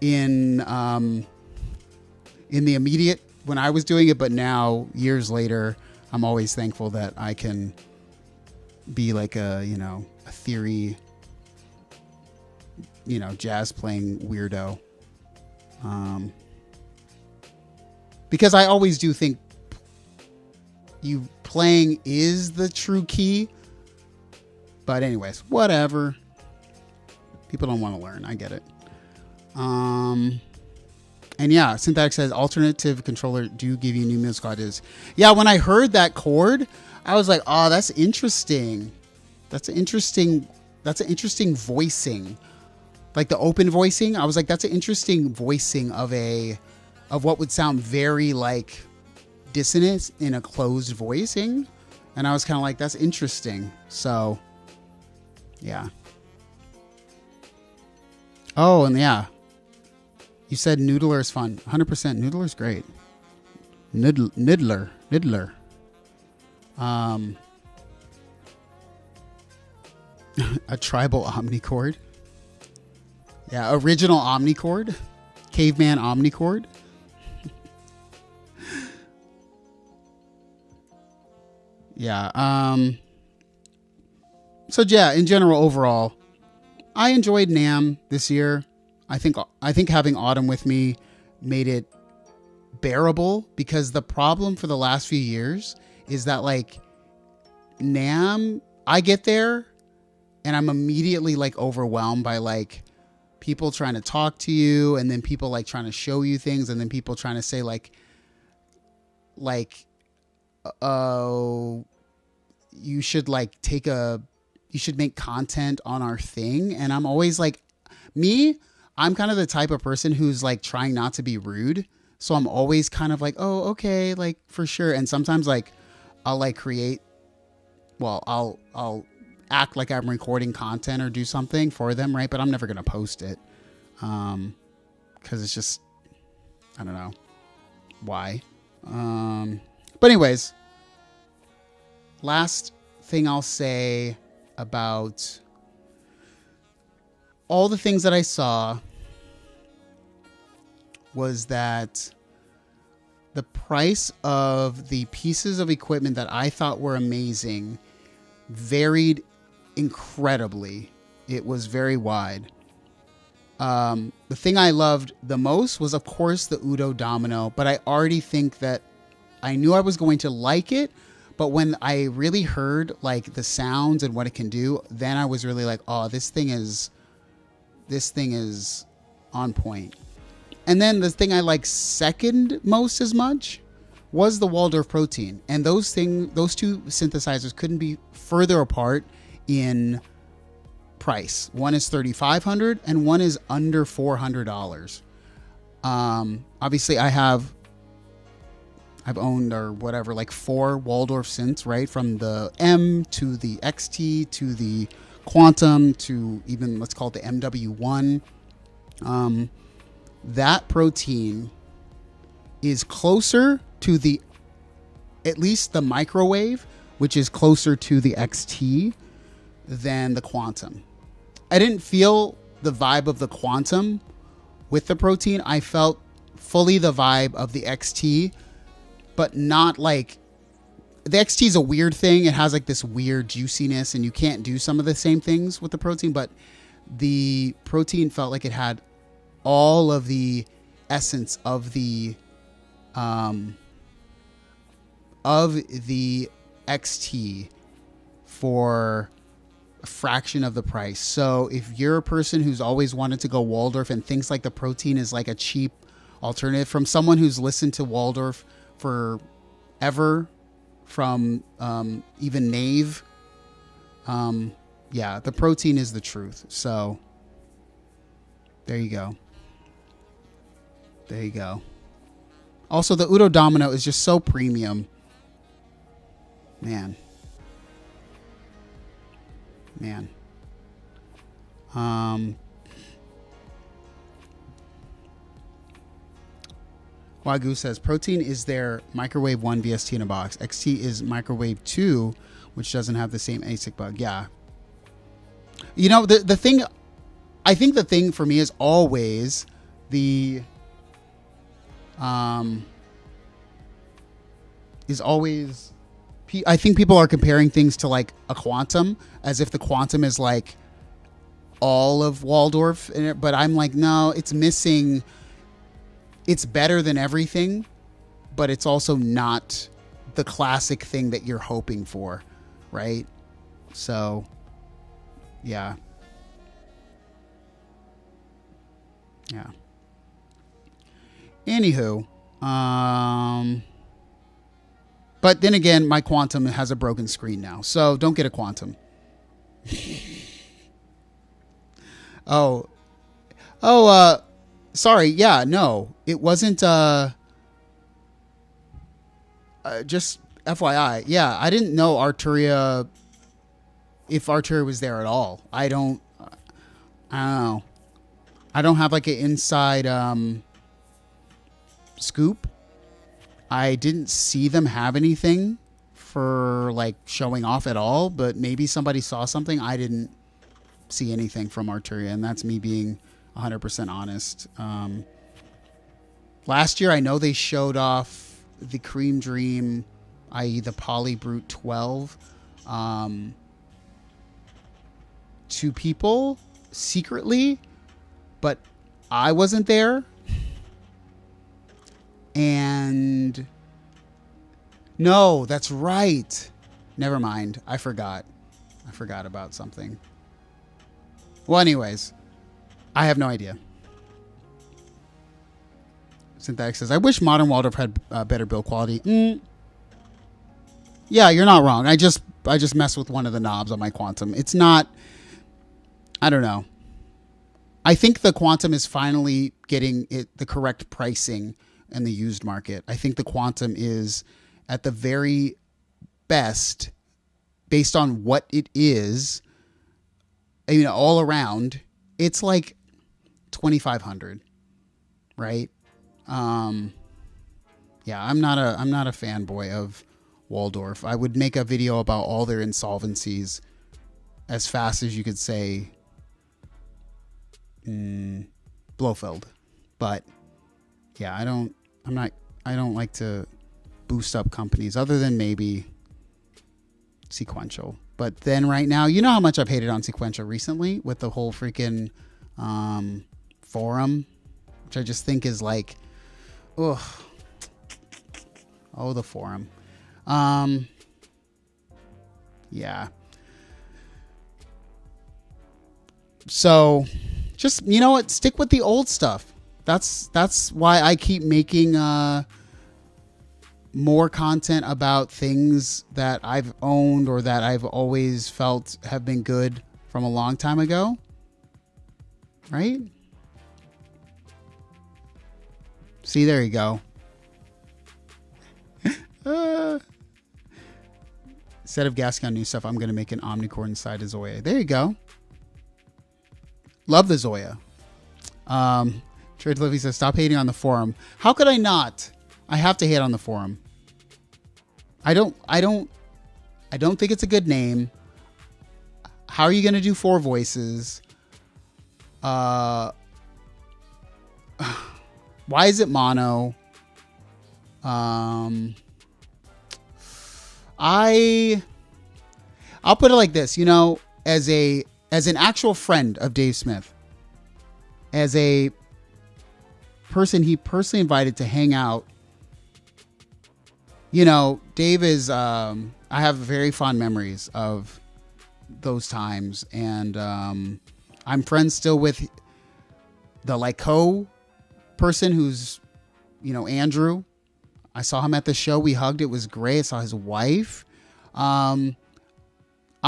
in the immediate when I was doing it, but now years later, I'm always thankful that I can be like a theory, jazz playing weirdo. Because I always do think you playing is the true key. But anyways, whatever. People don't want to learn. I get it. And yeah, Synthetic says alternative controller do give you new musical ideas. Yeah, when I heard that chord, I was like, oh, that's interesting. That's an interesting voicing. like the open voicing. I was like, that's an interesting voicing of what would sound very like dissonant in a closed voicing. And I was kind of like, that's interesting. So yeah. Oh, and yeah. You said Noodler is fun. 100%. Noodler is great. Niddler. A tribal omnichord. Yeah, original omnichord. Caveman omnichord. Yeah. So yeah, in general, overall, I enjoyed NAMM this year. I think having Autumn with me made it bearable, because the problem for the last few years is that like NAMM, I get there and I'm immediately like overwhelmed by like people trying to talk to you, and then people like trying to show you things, and then people trying to say like oh, you should make content on our thing. And I'm always like, I'm kind of the type of person who's like trying not to be rude. So I'm always kind of like, oh, okay, like for sure. And sometimes like I'll like I'll act like I'm recording content or do something for them, right? But I'm never going to post it. Cause it's just, I don't know why. But anyways, last thing I'll say about all the things that I saw was that the price of the pieces of equipment that I thought were amazing varied incredibly. It was very wide. The thing I loved the most was, of course, the Udo Domino, but I already think that I knew I was going to like it. But when I really heard like the sounds and what it can do, then I was really like, oh, this thing is on point. And then the thing I like second most as much was the Waldorf Protein. And those two synthesizers couldn't be further apart in price. One is $3,500 and one is under $400. Obviously I've owned or whatever, like 4 Waldorf synths, right? From the M to the XT to the Quantum to even, let's call it the MW1. That Protein is closer to at least the Microwave, which is closer to the XT than the Quantum. I didn't feel the vibe of the Quantum with the Protein. I felt fully the vibe of the XT, but not like, the XT is a weird thing. It has like this weird juiciness, and you can't do some of the same things with the Protein, but the Protein felt like it had all of the essence of the XT for a fraction of the price. So if you're a person who's always wanted to go Waldorf and thinks like the Protein is like a cheap alternative, from someone who's listened to Waldorf forever, from even Nave, yeah, the Protein is the truth. So there you go. Also, the Udo Domino is just so premium. Man. Wagyu says Protein is their Microwave 1 VST in a box. XT is Microwave 2, which doesn't have the same ASIC bug. Yeah. You know, the thing, I think the thing for me is always I think people are comparing things to like a Quantum, as if the Quantum is like all of Waldorf in it, but I'm like, no, it's missing. It's better than everything, but it's also not the classic thing that you're hoping for, right? So, yeah. Anywho, but then again, my Quantum has a broken screen now, so don't get a Quantum. Oh, Oh, sorry. Yeah, no, it wasn't. Just FYI. Yeah, I didn't know Arturia. If Arturia was there at all, I don't know. I don't have like an inside scoop. I didn't see them have anything for like showing off at all, but maybe somebody saw something. I didn't see anything from Arturia, and that's me being 100% honest. Last year, I know they showed off the Cream Dream, i.e. the Polybrute 12, to people secretly, but I wasn't there. And no, that's right. Never mind. I forgot about something. Well, anyways, I have no idea. Synthetic says, I wish Modern Waldorf had better build quality. Yeah, you're not wrong. I just messed with one of the knobs on my Quantum. It's not, I don't know. I think the Quantum is finally getting the correct pricing in the used market. I think the Quantum is at the very best, based on what it is, all around, it's like $2,500, right? Yeah, I'm not a fanboy of Waldorf. I would make a video about all their insolvencies as fast as you could say Blofeld. But yeah, I don't like to boost up companies other than maybe Sequential. But then right now, you know how much I've hated on Sequential recently with the whole freaking forum, which I just think is like, ugh. Oh, the forum. Yeah. So just, you know what? Stick with the old stuff. That's why I keep making more content about things that I've owned or that I've always felt have been good from a long time ago. Right? See, there you go. Instead of gasking on new stuff, I'm going to make an Omnicord inside a Zoya. There you go. Love the Zoya. Trade Livy says, stop hating on the forum. How could I not? I have to hate on the forum. I don't think it's a good name. How are you going to do 4 voices? Why is it mono? I'll put it like this, as an actual friend of Dave Smith, as a person he personally invited to hang out, Dave is, I have very fond memories of those times, and I'm friends still with the Lyco person who's, Andrew. I saw him at the show. We hugged. It was great. I saw his wife. I'll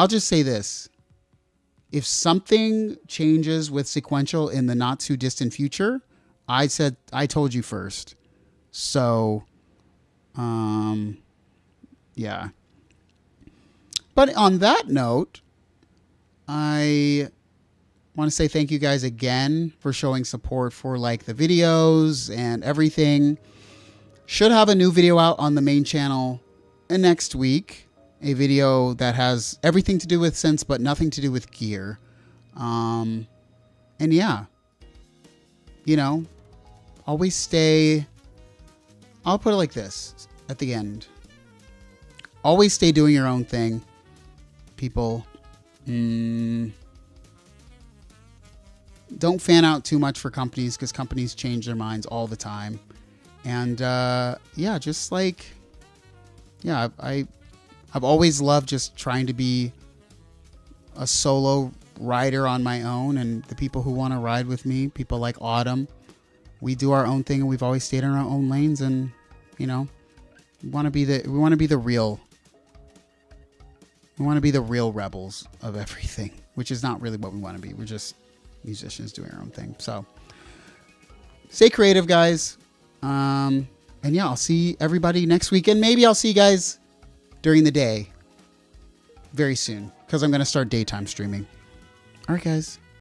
just say this. If something changes with Sequential in the not too distant future, I told you first. So, yeah. But on that note, I want to say thank you guys again for showing support for the videos and everything. Should have a new video out on the main channel next week. A video that has everything to do with synths, but nothing to do with gear. And yeah, always stay. I'll put it like this at the end. Always stay doing your own thing, people. Don't fan out too much for companies, because companies change their minds all the time. And yeah, just I've always loved just trying to be a solo rider on my own, and the people who want to ride with me, people like Autumn, we do our own thing, and we've always stayed in our own lanes, and we want to be the real rebels of everything, which is not really what we want to be. We're just musicians doing our own thing. So stay creative, guys. And yeah, I'll see everybody next weekend. Maybe I'll see you guys during the day very soon because I'm going to start daytime streaming. All right, guys.